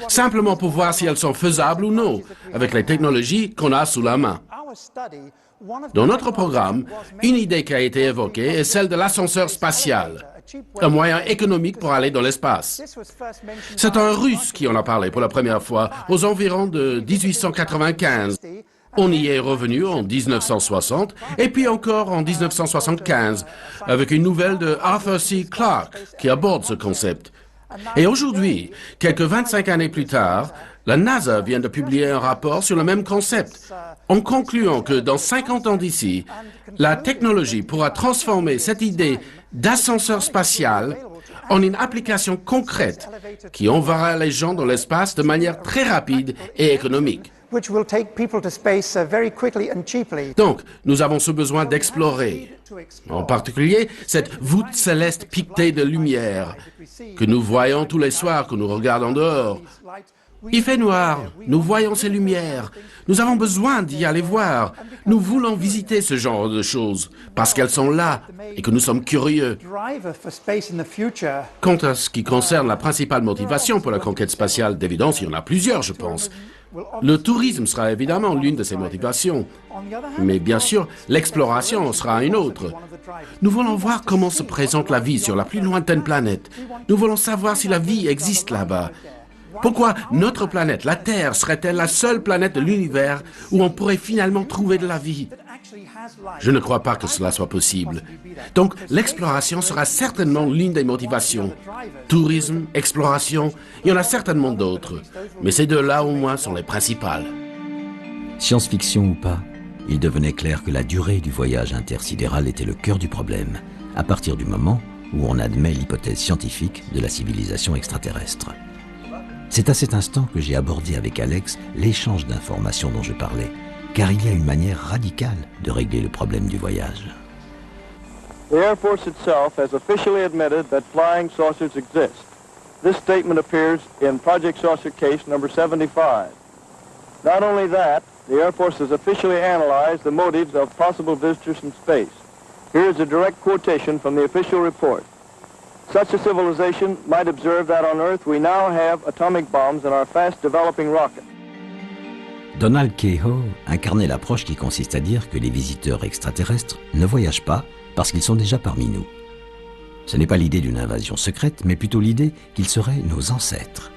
simplement pour voir si elles sont faisables ou non avec les technologies qu'on a sous la main. Dans notre programme, une idée qui a été évoquée est celle de l'ascenseur spatial, un moyen économique pour aller dans l'espace. C'est un Russe qui en a parlé pour la première fois aux environs de 1895. On y est revenu en 1960 et puis encore en 1975 avec une nouvelle de Arthur C. Clarke qui aborde ce concept. Et aujourd'hui, quelques 25 années plus tard, la NASA vient de publier un rapport sur le même concept, en concluant que dans 50 ans d'ici, la technologie pourra transformer cette idée d'ascenseur spatial en une application concrète qui enverra les gens dans l'espace de manière très rapide et économique. Donc, nous avons ce besoin d'explorer, en particulier cette voûte céleste piquetée de lumière que nous voyons tous les soirs quand nous regardons dehors. Il fait noir, nous voyons ces lumières, nous avons besoin d'y aller voir. Nous voulons visiter ce genre de choses parce qu'elles sont là et que nous sommes curieux. Quant à ce qui concerne la principale motivation pour la conquête spatiale, d'évidence, il y en a plusieurs, je pense. Le tourisme sera évidemment l'une de ces motivations, mais bien sûr, l'exploration sera une autre. Nous voulons voir comment se présente la vie sur la plus lointaine planète. Nous voulons savoir si la vie existe là-bas. Pourquoi notre planète, la Terre, serait-elle la seule planète de l'univers où on pourrait finalement trouver de la vie? Je ne crois pas que cela soit possible. Donc, l'exploration sera certainement l'une des motivations. Tourisme, exploration, il y en a certainement d'autres. Mais ces deux-là, au moins, sont les principales. Science-fiction ou pas, il devenait clair que la durée du voyage intersidéral était le cœur du problème, à partir du moment où on admet l'hypothèse scientifique de la civilisation extraterrestre. C'est à cet instant que j'ai abordé avec Alex l'échange d'informations dont je parlais, car il y a une manière radicale de régler le problème du voyage. The Air Force itself has officially admitted that flying saucers exist. This statement appears in Project Saucer Case number 75. Not only that, the Air Force has officially analyzed the motives of possible visitors from space. Here is a direct quotation from the official report. Such a civilization might observe that on Earth we now have atomic bombs and are fast developing rockets. Donald Keyhoe incarnait l'approche qui consiste à dire que les visiteurs extraterrestres ne voyagent pas parce qu'ils sont déjà parmi nous. Ce n'est pas l'idée d'une invasion secrète, mais plutôt l'idée qu'ils seraient nos ancêtres.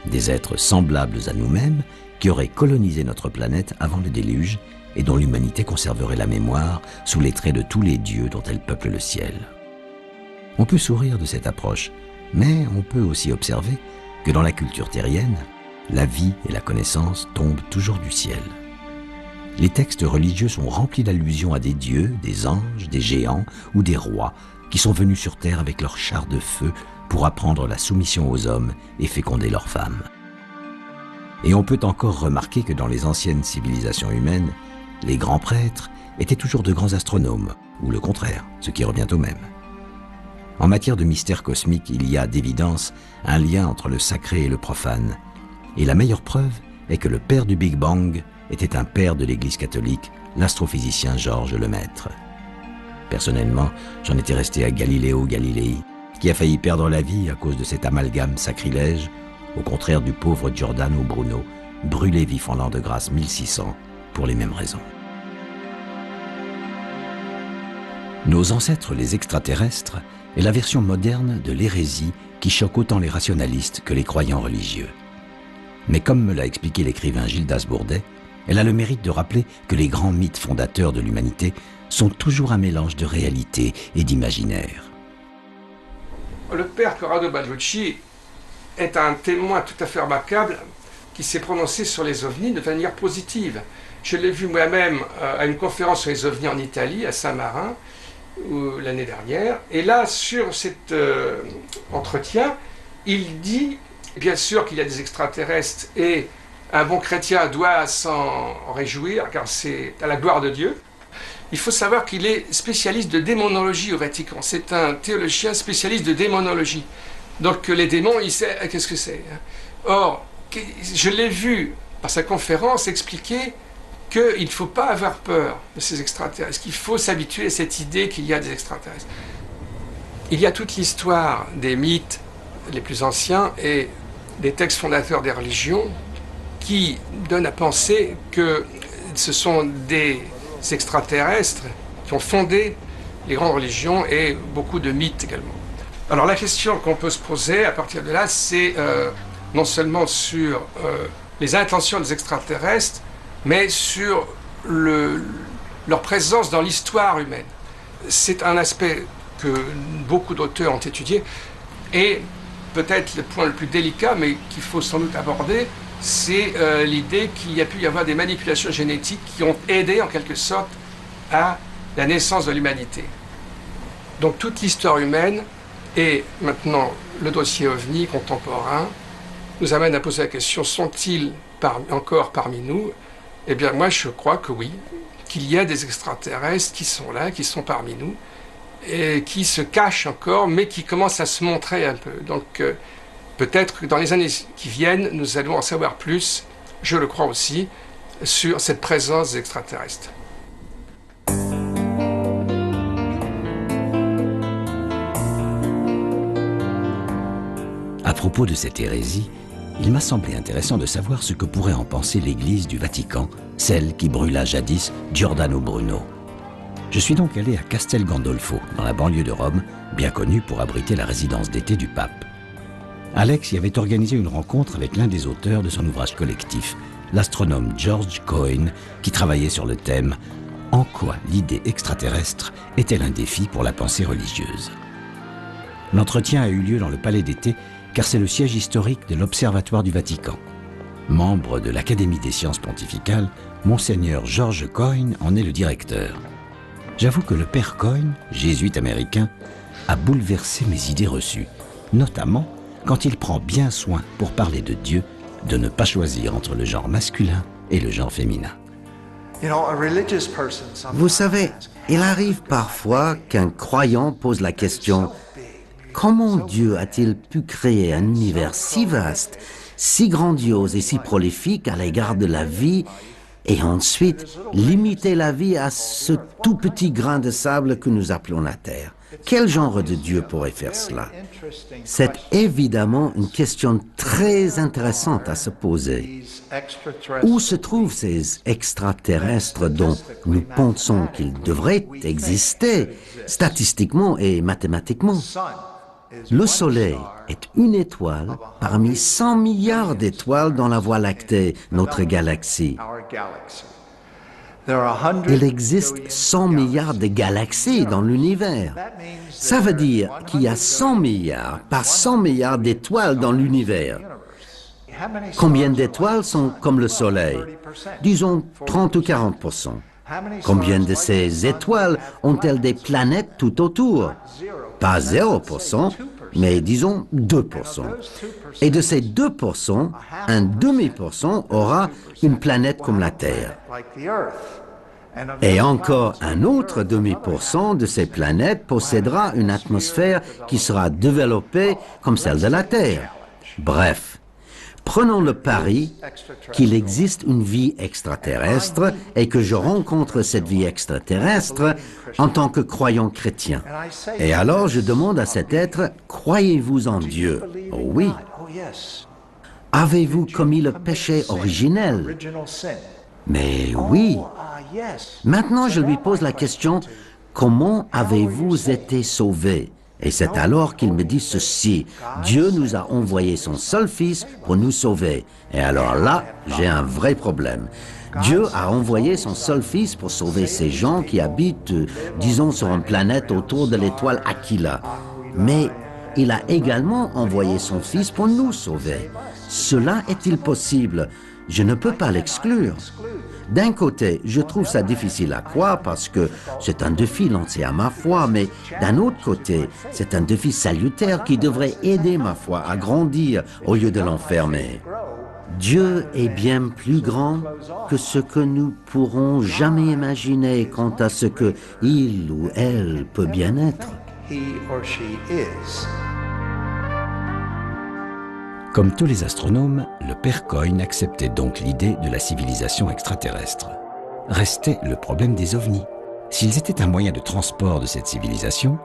Des êtres semblables à nous-mêmes qui auraient colonisé notre planète avant le déluge et dont l'humanité conserverait la mémoire sous les traits de tous les dieux dont elle peuple le ciel. On peut sourire de cette approche, mais on peut aussi observer que dans la culture terrienne, la vie et la connaissance tombent toujours du ciel. Les textes religieux sont remplis d'allusions à des dieux, des anges, des géants ou des rois qui sont venus sur terre avec leurs chars de feu pour apprendre la soumission aux hommes et féconder leurs femmes. Et on peut encore remarquer que dans les anciennes civilisations humaines, les grands prêtres étaient toujours de grands astronomes, ou le contraire, ce qui revient au même. En matière de mystère cosmique, il y a d'évidence un lien entre le sacré et le profane. Et la meilleure preuve est que le père du Big Bang était un père de l'Église catholique, l'astrophysicien Georges Lemaître. Personnellement, j'en étais resté à Galileo Galilei, qui a failli perdre la vie à cause de cet amalgame sacrilège, au contraire du pauvre Giordano Bruno, brûlé vif en l'an de grâce 1600, pour les mêmes raisons. Nos ancêtres les extraterrestres est la version moderne de l'hérésie qui choque autant les rationalistes que les croyants religieux. Mais comme me l'a expliqué l'écrivain Gildas Bourdet, elle a le mérite de rappeler que les grands mythes fondateurs de l'humanité sont toujours un mélange de réalité et d'imaginaire. Le père Corrado Balducci est un témoin tout à fait remarquable qui s'est prononcé sur les ovnis de manière positive. Je l'ai vu moi-même à une conférence sur les ovnis en Italie, à Saint-Marin, l'année dernière. Et là, sur cet entretien, il dit, bien sûr qu'il y a des extraterrestres et un bon chrétien doit s'en réjouir car c'est à la gloire de Dieu. Il faut savoir qu'il est spécialiste de démonologie au Vatican. C'est un théologien spécialiste de démonologie. Donc les démons, il sait qu'est-ce que c'est. Or, je l'ai vu par sa conférence expliquer qu'il ne faut pas avoir peur de ces extraterrestres, qu'il faut s'habituer à cette idée qu'il y a des extraterrestres. Il y a toute l'histoire des mythes les plus anciens et des textes fondateurs des religions qui donnent à penser que ce sont des extraterrestres qui ont fondé les grandes religions et beaucoup de mythes également. Alors la question qu'on peut se poser à partir de là, c'est non seulement sur les intentions des extraterrestres, mais sur leur présence dans l'histoire humaine. C'est un aspect que beaucoup d'auteurs ont étudié, et peut-être le point le plus délicat, mais qu'il faut sans doute aborder, c'est l'idée qu'il y a pu y avoir des manipulations génétiques qui ont aidé en quelque sorte à la naissance de l'humanité. Donc toute l'histoire humaine et maintenant le dossier OVNI contemporain nous amène à poser la question, sont-ils encore parmi nous? Eh bien moi je crois que oui, qu'il y a des extraterrestres qui sont là, qui sont parmi nous, et qui se cachent encore, mais qui commencent à se montrer un peu. Donc peut-être que dans les années qui viennent, nous allons en savoir plus, je le crois aussi, sur cette présence des extraterrestres. À propos de cette hérésie, il m'a semblé intéressant de savoir ce que pourrait en penser l'Église du Vatican, celle qui brûla jadis Giordano Bruno. Je suis donc allé à Castel Gandolfo, dans la banlieue de Rome, bien connue pour abriter la résidence d'été du pape. Alex y avait organisé une rencontre avec l'un des auteurs de son ouvrage collectif, l'astronome George Coyne, qui travaillait sur le thème « En quoi l'idée extraterrestre est-elle un défi pour la pensée religieuse ?» L'entretien a eu lieu dans le palais d'été, car c'est le siège historique de l'Observatoire du Vatican. Membre de l'Académie des sciences pontificales, Monseigneur George Coyne en est le directeur. J'avoue que le père Coyne, jésuite américain, a bouleversé mes idées reçues, notamment quand il prend bien soin, pour parler de Dieu, de ne pas choisir entre le genre masculin et le genre féminin. Vous savez, il arrive parfois qu'un croyant pose la question « Comment Dieu a-t-il pu créer un univers si vaste, si grandiose et si prolifique à l'égard de la vie, et ensuite limiter la vie à ce tout petit grain de sable que nous appelons la Terre. Quel genre de Dieu pourrait faire cela? C'est évidemment une question très intéressante à se poser. Où se trouvent ces extraterrestres dont nous pensons qu'ils devraient exister statistiquement et mathématiquement? Le Soleil est une étoile parmi 100 milliards d'étoiles dans la Voie lactée, notre galaxie. Il existe 100 milliards de galaxies dans l'univers. Ça veut dire qu'il y a 100 milliards par 100 milliards d'étoiles dans l'univers. Combien d'étoiles sont comme le Soleil? Disons 30 ou 40%. Combien de ces étoiles ont-elles des planètes tout autour? Pas 0%, mais disons 2%. Et de ces 2%, un demi% aura une planète comme la Terre. Et encore un autre demi% de ces planètes possédera une atmosphère qui sera développée comme celle de la Terre. Bref, prenons le pari qu'il existe une vie extraterrestre et que je rencontre cette vie extraterrestre en tant que croyant chrétien. Et alors je demande à cet être, croyez-vous en Dieu? Oh oui. Avez-vous commis le péché originel? Mais oui. Maintenant, je lui pose la question, comment avez-vous été sauvés? Et c'est alors qu'il me dit ceci, Dieu nous a envoyé son seul fils pour nous sauver. Et alors là, j'ai un vrai problème. Dieu a envoyé son seul fils pour sauver ces gens qui habitent, disons, sur une planète autour de l'étoile Aquila. Mais il a également envoyé son fils pour nous sauver. Cela est-il possible? Je ne peux pas l'exclure. D'un côté, je trouve ça difficile à croire parce que c'est un défi lancé à ma foi, mais d'un autre côté, c'est un défi salutaire qui devrait aider ma foi à grandir au lieu de l'enfermer. Dieu est bien plus grand que ce que nous pourrons jamais imaginer quant à ce que il ou elle peut bien être. Comme tous les astronomes, le père Coyne acceptait donc l'idée de la civilisation extraterrestre. Restait le problème des ovnis. S'ils étaient un moyen de transport de cette civilisation,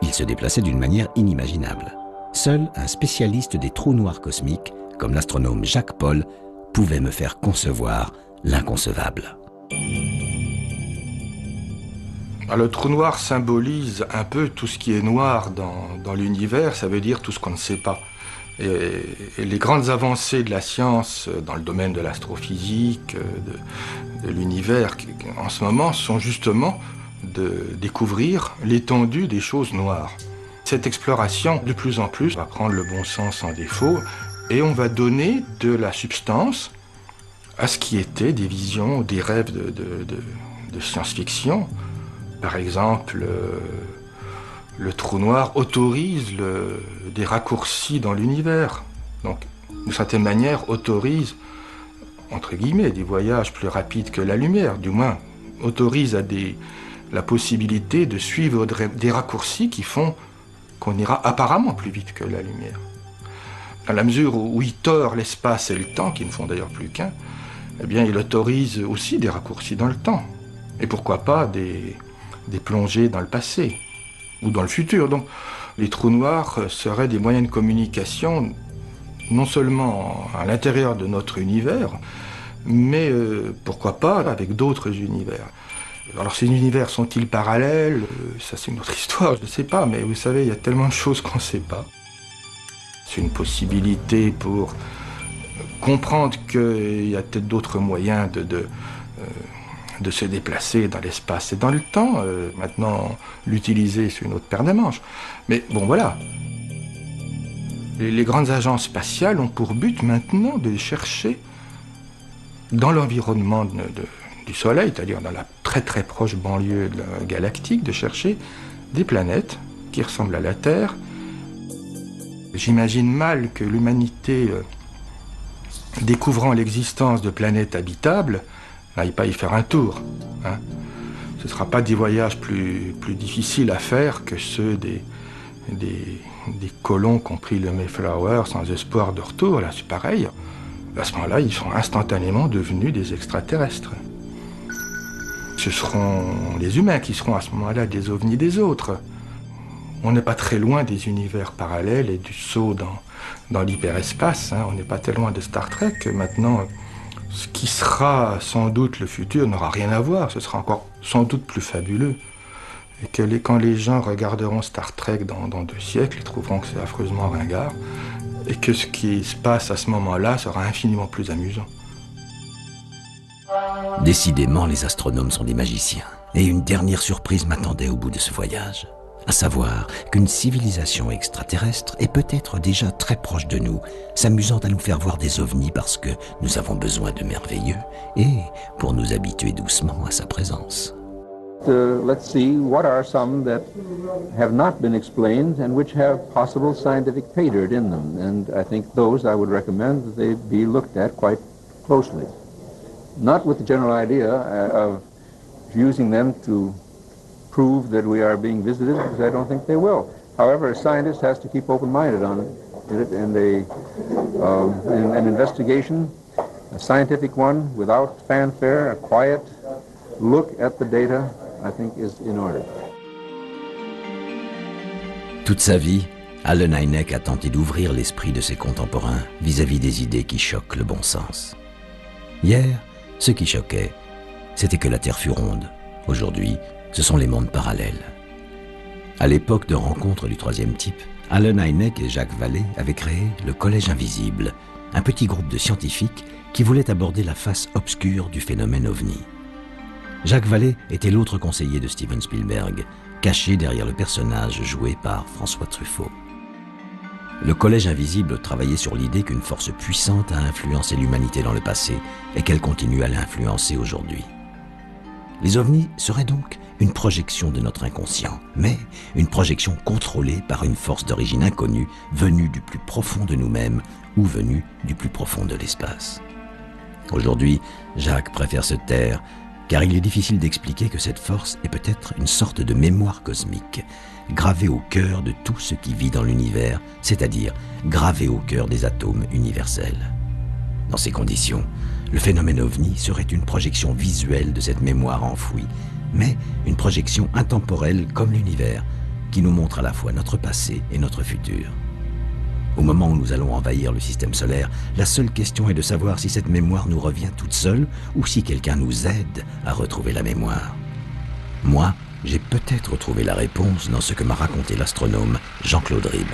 ils se déplaçaient d'une manière inimaginable. Seul un spécialiste des trous noirs cosmiques, comme l'astronome Jacques Paul, pouvait me faire concevoir l'inconcevable. Le trou noir symbolise un peu tout ce qui est noir dans l'univers, ça veut dire tout ce qu'on ne sait pas. Et les grandes avancées de la science dans le domaine de l'astrophysique, de l'univers en ce moment, sont justement de découvrir l'étendue des choses noires. Cette exploration, de plus en plus, va prendre le bon sens en défaut et on va donner de la substance à ce qui était des visions, des rêves de science-fiction. Par exemple, le trou noir autorise des raccourcis dans l'univers. Donc, d'une certaine manière, autorise, entre guillemets, des voyages plus rapides que la lumière, du moins, autorise à la possibilité de suivre des raccourcis qui font qu'on ira apparemment plus vite que la lumière. Dans la mesure où il tord l'espace et le temps, qui ne font d'ailleurs plus qu'un, eh bien, il autorise aussi des raccourcis dans le temps. Et pourquoi pas des plongées dans le passé ou dans le futur. Donc, les trous noirs seraient des moyens de communication non seulement à l'intérieur de notre univers, mais pourquoi pas avec d'autres univers. Alors ces univers sont-ils parallèles? Ça c'est une autre histoire, je ne sais pas, mais vous savez, il y a tellement de choses qu'on ne sait pas. C'est une possibilité pour comprendre qu'il y a peut-être d'autres moyens de se déplacer dans l'espace et dans le temps. Maintenant, l'utiliser, c'est une autre paire de manches. Mais bon, voilà. Les grandes agences spatiales ont pour but maintenant de chercher dans l'environnement du Soleil, c'est-à-dire dans la très très proche banlieue galactique, de chercher des planètes qui ressemblent à la Terre. J'imagine mal que l'humanité, découvrant l'existence de planètes habitables, n'aille pas y faire un tour. Hein. Ce ne sera pas des voyages plus difficiles à faire que ceux des colons qui ont pris le Mayflower sans espoir de retour. Là, c'est pareil. À ce moment-là, ils sont instantanément devenus des extraterrestres. Ce seront les humains qui seront à ce moment-là des ovnis des autres. On n'est pas très loin des univers parallèles et du saut dans l'hyperespace, hein. On n'est pas très loin de Star Trek. Maintenant, ce qui sera sans doute le futur n'aura rien à voir, ce sera encore sans doute plus fabuleux. Et que quand les gens regarderont Star Trek dans 2 siècles, ils trouveront que c'est affreusement ringard, et que ce qui se passe à ce moment-là sera infiniment plus amusant. Décidément, les astronomes sont des magiciens. Et une dernière surprise m'attendait au bout de ce voyage. À savoir qu'une civilisation extraterrestre est peut-être déjà très proche de nous, s'amusant à nous faire voir des ovnis parce que nous avons besoin de merveilleux et pour nous habituer doucement à sa présence. Let's see what are some that have not been explained and which have possible scientific pay dirt in them. And I think those I would recommend that they be looked at quite closely. Not with the general idea of using them to prove that we are being visited, because I don't think they will. However, a scientist has to keep open-minded on it, and an investigation, a scientific one, without fanfare, a quiet look at the data, I think is in order. Toute sa vie, Allen Hynek a tenté d'ouvrir l'esprit de ses contemporains vis-à-vis des idées qui choquent le bon sens. Hier, ce qui choquait, c'était que la Terre fut ronde. Aujourd'hui, ce sont les mondes parallèles. À l'époque de rencontre du 3e type, Allen Hynek et Jacques Vallée avaient créé le Collège Invisible, un petit groupe de scientifiques qui voulait aborder la face obscure du phénomène OVNI. Jacques Vallée était l'autre conseiller de Steven Spielberg, caché derrière le personnage joué par François Truffaut. Le Collège Invisible travaillait sur l'idée qu'une force puissante a influencé l'humanité dans le passé et qu'elle continue à l'influencer aujourd'hui. Les ovnis seraient donc une projection de notre inconscient, mais une projection contrôlée par une force d'origine inconnue venue du plus profond de nous-mêmes ou venue du plus profond de l'espace. Aujourd'hui, Jacques préfère se taire, car il est difficile d'expliquer que cette force est peut-être une sorte de mémoire cosmique, gravée au cœur de tout ce qui vit dans l'univers, c'est-à-dire gravée au cœur des atomes universels. Dans ces conditions, le phénomène OVNI serait une projection visuelle de cette mémoire enfouie, mais une projection intemporelle comme l'univers, qui nous montre à la fois notre passé et notre futur. Au moment où nous allons envahir le système solaire, la seule question est de savoir si cette mémoire nous revient toute seule ou si quelqu'un nous aide à retrouver la mémoire. Moi, j'ai peut-être trouvé la réponse dans ce que m'a raconté l'astronome Jean-Claude Ribes.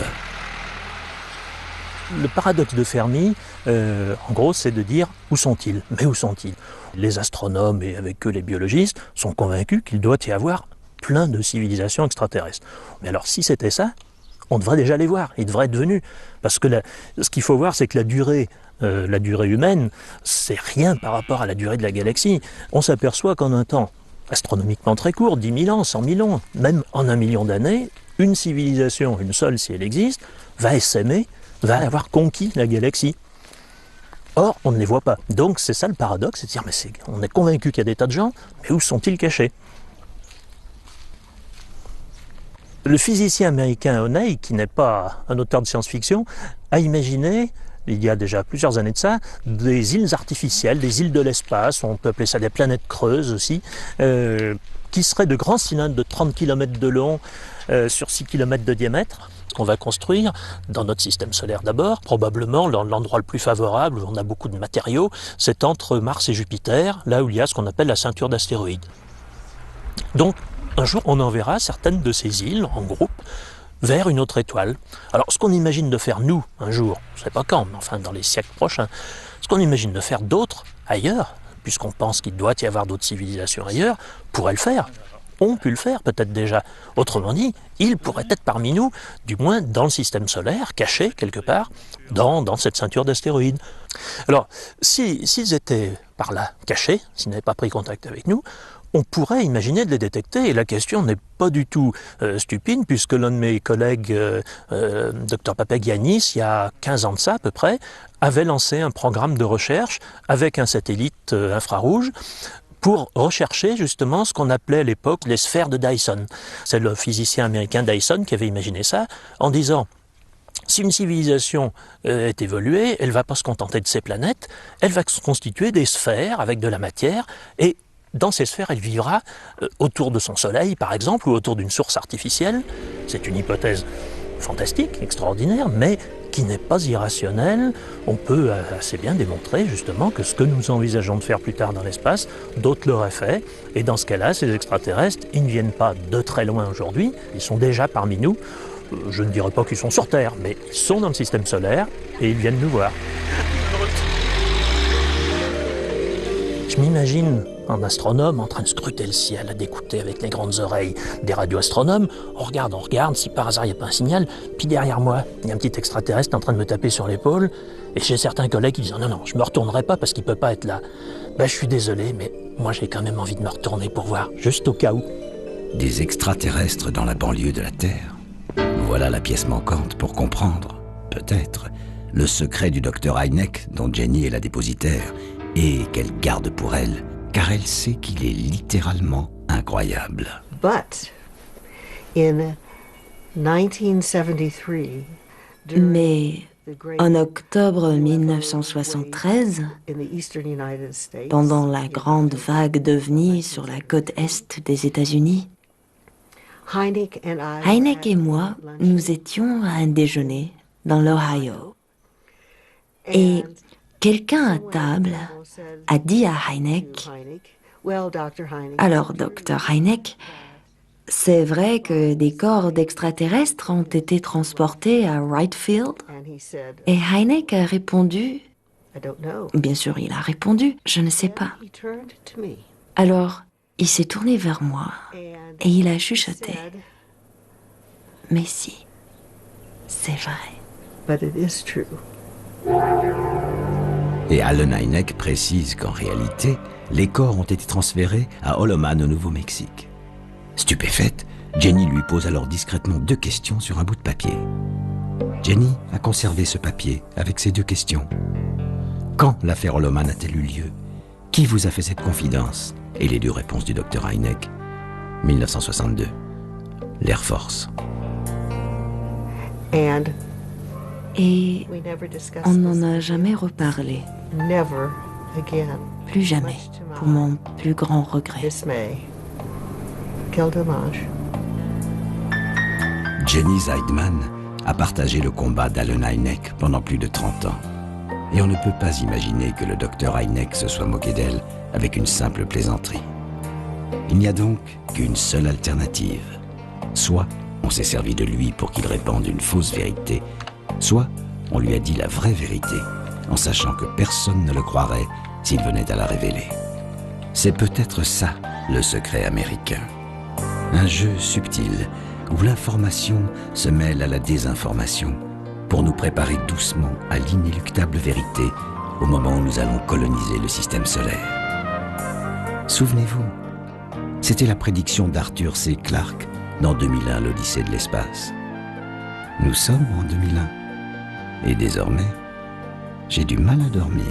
Le paradoxe de Fermi, en gros, c'est de dire où sont-ils? Mais où sont-ils? Les astronomes et avec eux les biologistes sont convaincus qu'il doit y avoir plein de civilisations extraterrestres. Mais alors si c'était ça, on devrait déjà les voir, ils devraient être venus. Parce que ce qu'il faut voir, c'est que la durée humaine, c'est rien par rapport à la durée de la galaxie. On s'aperçoit qu'en un temps astronomiquement très court, 10 000 ans, 100 000 ans, même en 1 million d'années, une civilisation, une seule si elle existe, va essaimer, va avoir conquis la galaxie. Or, on ne les voit pas. Donc c'est ça le paradoxe, c'est de dire, mais on est convaincu qu'il y a des tas de gens, mais où sont-ils cachés? Le physicien américain O'Neill, qui n'est pas un auteur de science-fiction, a imaginé, il y a déjà plusieurs années de ça, des îles artificielles, des îles de l'espace, on peut appeler ça des planètes creuses aussi, qui seraient de grands cylindres de 30 km de long sur 6 km de diamètre, qu'on va construire dans notre système solaire d'abord, probablement l'endroit le plus favorable, où on a beaucoup de matériaux, c'est entre Mars et Jupiter, là où il y a ce qu'on appelle la ceinture d'astéroïdes. Donc, un jour, on enverra certaines de ces îles, en groupe, vers une autre étoile. Alors, ce qu'on imagine de faire, nous, un jour, je ne sais pas quand, mais enfin dans les siècles prochains, ce qu'on imagine de faire d'autres, ailleurs, puisqu'on pense qu'il doit y avoir d'autres civilisations ailleurs, pourrait le faire. Ont pu le faire peut-être déjà. Autrement dit, ils pourraient être parmi nous, du moins dans le système solaire, cachés quelque part, dans cette ceinture d'astéroïdes. Alors, s'ils étaient par là, cachés, s'ils n'avaient pas pris contact avec nous, on pourrait imaginer de les détecter, et la question n'est pas du tout stupide, puisque l'un de mes collègues, Dr Papagiannis, il y a 15 ans de ça à peu près, avait lancé un programme de recherche avec un satellite infrarouge, pour rechercher justement ce qu'on appelait à l'époque les sphères de Dyson. C'est le physicien américain Dyson qui avait imaginé ça, en disant, si une civilisation est évoluée, elle ne va pas se contenter de ces planètes, elle va se constituer des sphères avec de la matière, et dans ces sphères, elle vivra autour de son soleil, par exemple, ou autour d'une source artificielle. C'est une hypothèse fantastique, extraordinaire, mais qui n'est pas irrationnelle. On peut assez bien démontrer justement que ce que nous envisageons de faire plus tard dans l'espace, d'autres l'auraient fait. Et dans ce cas-là, ces extraterrestres, ils ne viennent pas de très loin aujourd'hui, ils sont déjà parmi nous. Je ne dirais pas qu'ils sont sur Terre, mais ils sont dans le système solaire et ils viennent nous voir. Je m'imagine un astronome en train de scruter le ciel, d'écouter avec les grandes oreilles des radioastronomes. On regarde, si par hasard il n'y a pas un signal. Puis derrière moi, il y a un petit extraterrestre en train de me taper sur l'épaule. Et j'ai certains collègues qui disent « Non, je ne me retournerai pas parce qu'il ne peut pas être là. » Je suis désolé, mais moi j'ai quand même envie de me retourner pour voir, juste au cas où. Des extraterrestres dans la banlieue de la Terre. Voilà la pièce manquante pour comprendre, peut-être, le secret du docteur Hynek dont Jenny est la dépositaire et qu'elle garde pour elle, car elle sait qu'il est littéralement incroyable. But in 1973, mais en octobre 1973, pendant la grande vague d'ovnis sur la côte est des États-Unis, Hynek et moi, nous étions à un déjeuner dans l'Ohio. Et quelqu'un à table a dit à Hynek, « Alors, Dr. Hynek, c'est vrai que des corps d'extraterrestres ont été transportés à Wright Field ?» Et Hynek a répondu, bien sûr il a répondu, « Je ne sais pas. » Alors, il s'est tourné vers moi et il a chuchoté, « Mais si, c'est vrai. » But it is true. Et Allen Hynek précise qu'en réalité, les corps ont été transférés à Holloman au Nouveau-Mexique. Stupéfaite, Jenny lui pose alors discrètement 2 questions sur un bout de papier. Jenny a conservé ce papier avec ces 2 questions. Quand l'affaire Holloman a-t-elle eu lieu? Qui vous a fait cette confidence? Et les 2 réponses du docteur Hynek. 1962. L'Air Force. Et on n'en a jamais reparlé. Plus jamais, pour mon plus grand regret. Jenny Zeidman a partagé le combat d'Allen Hynek pendant plus de 30 ans. Et on ne peut pas imaginer que le docteur Hynek se soit moqué d'elle avec une simple plaisanterie. Il n'y a donc qu'une seule alternative. Soit on s'est servi de lui pour qu'il répande une fausse vérité, soit on lui a dit la vraie vérité, en sachant que personne ne le croirait s'il venait à la révéler. C'est peut-être ça, le secret américain. Un jeu subtil, où l'information se mêle à la désinformation, pour nous préparer doucement à l'inéluctable vérité au moment où nous allons coloniser le système solaire. Souvenez-vous, c'était la prédiction d'Arthur C. Clarke dans 2001, l'Odyssée de l'espace. Nous sommes en 2001. Et désormais, j'ai du mal à dormir.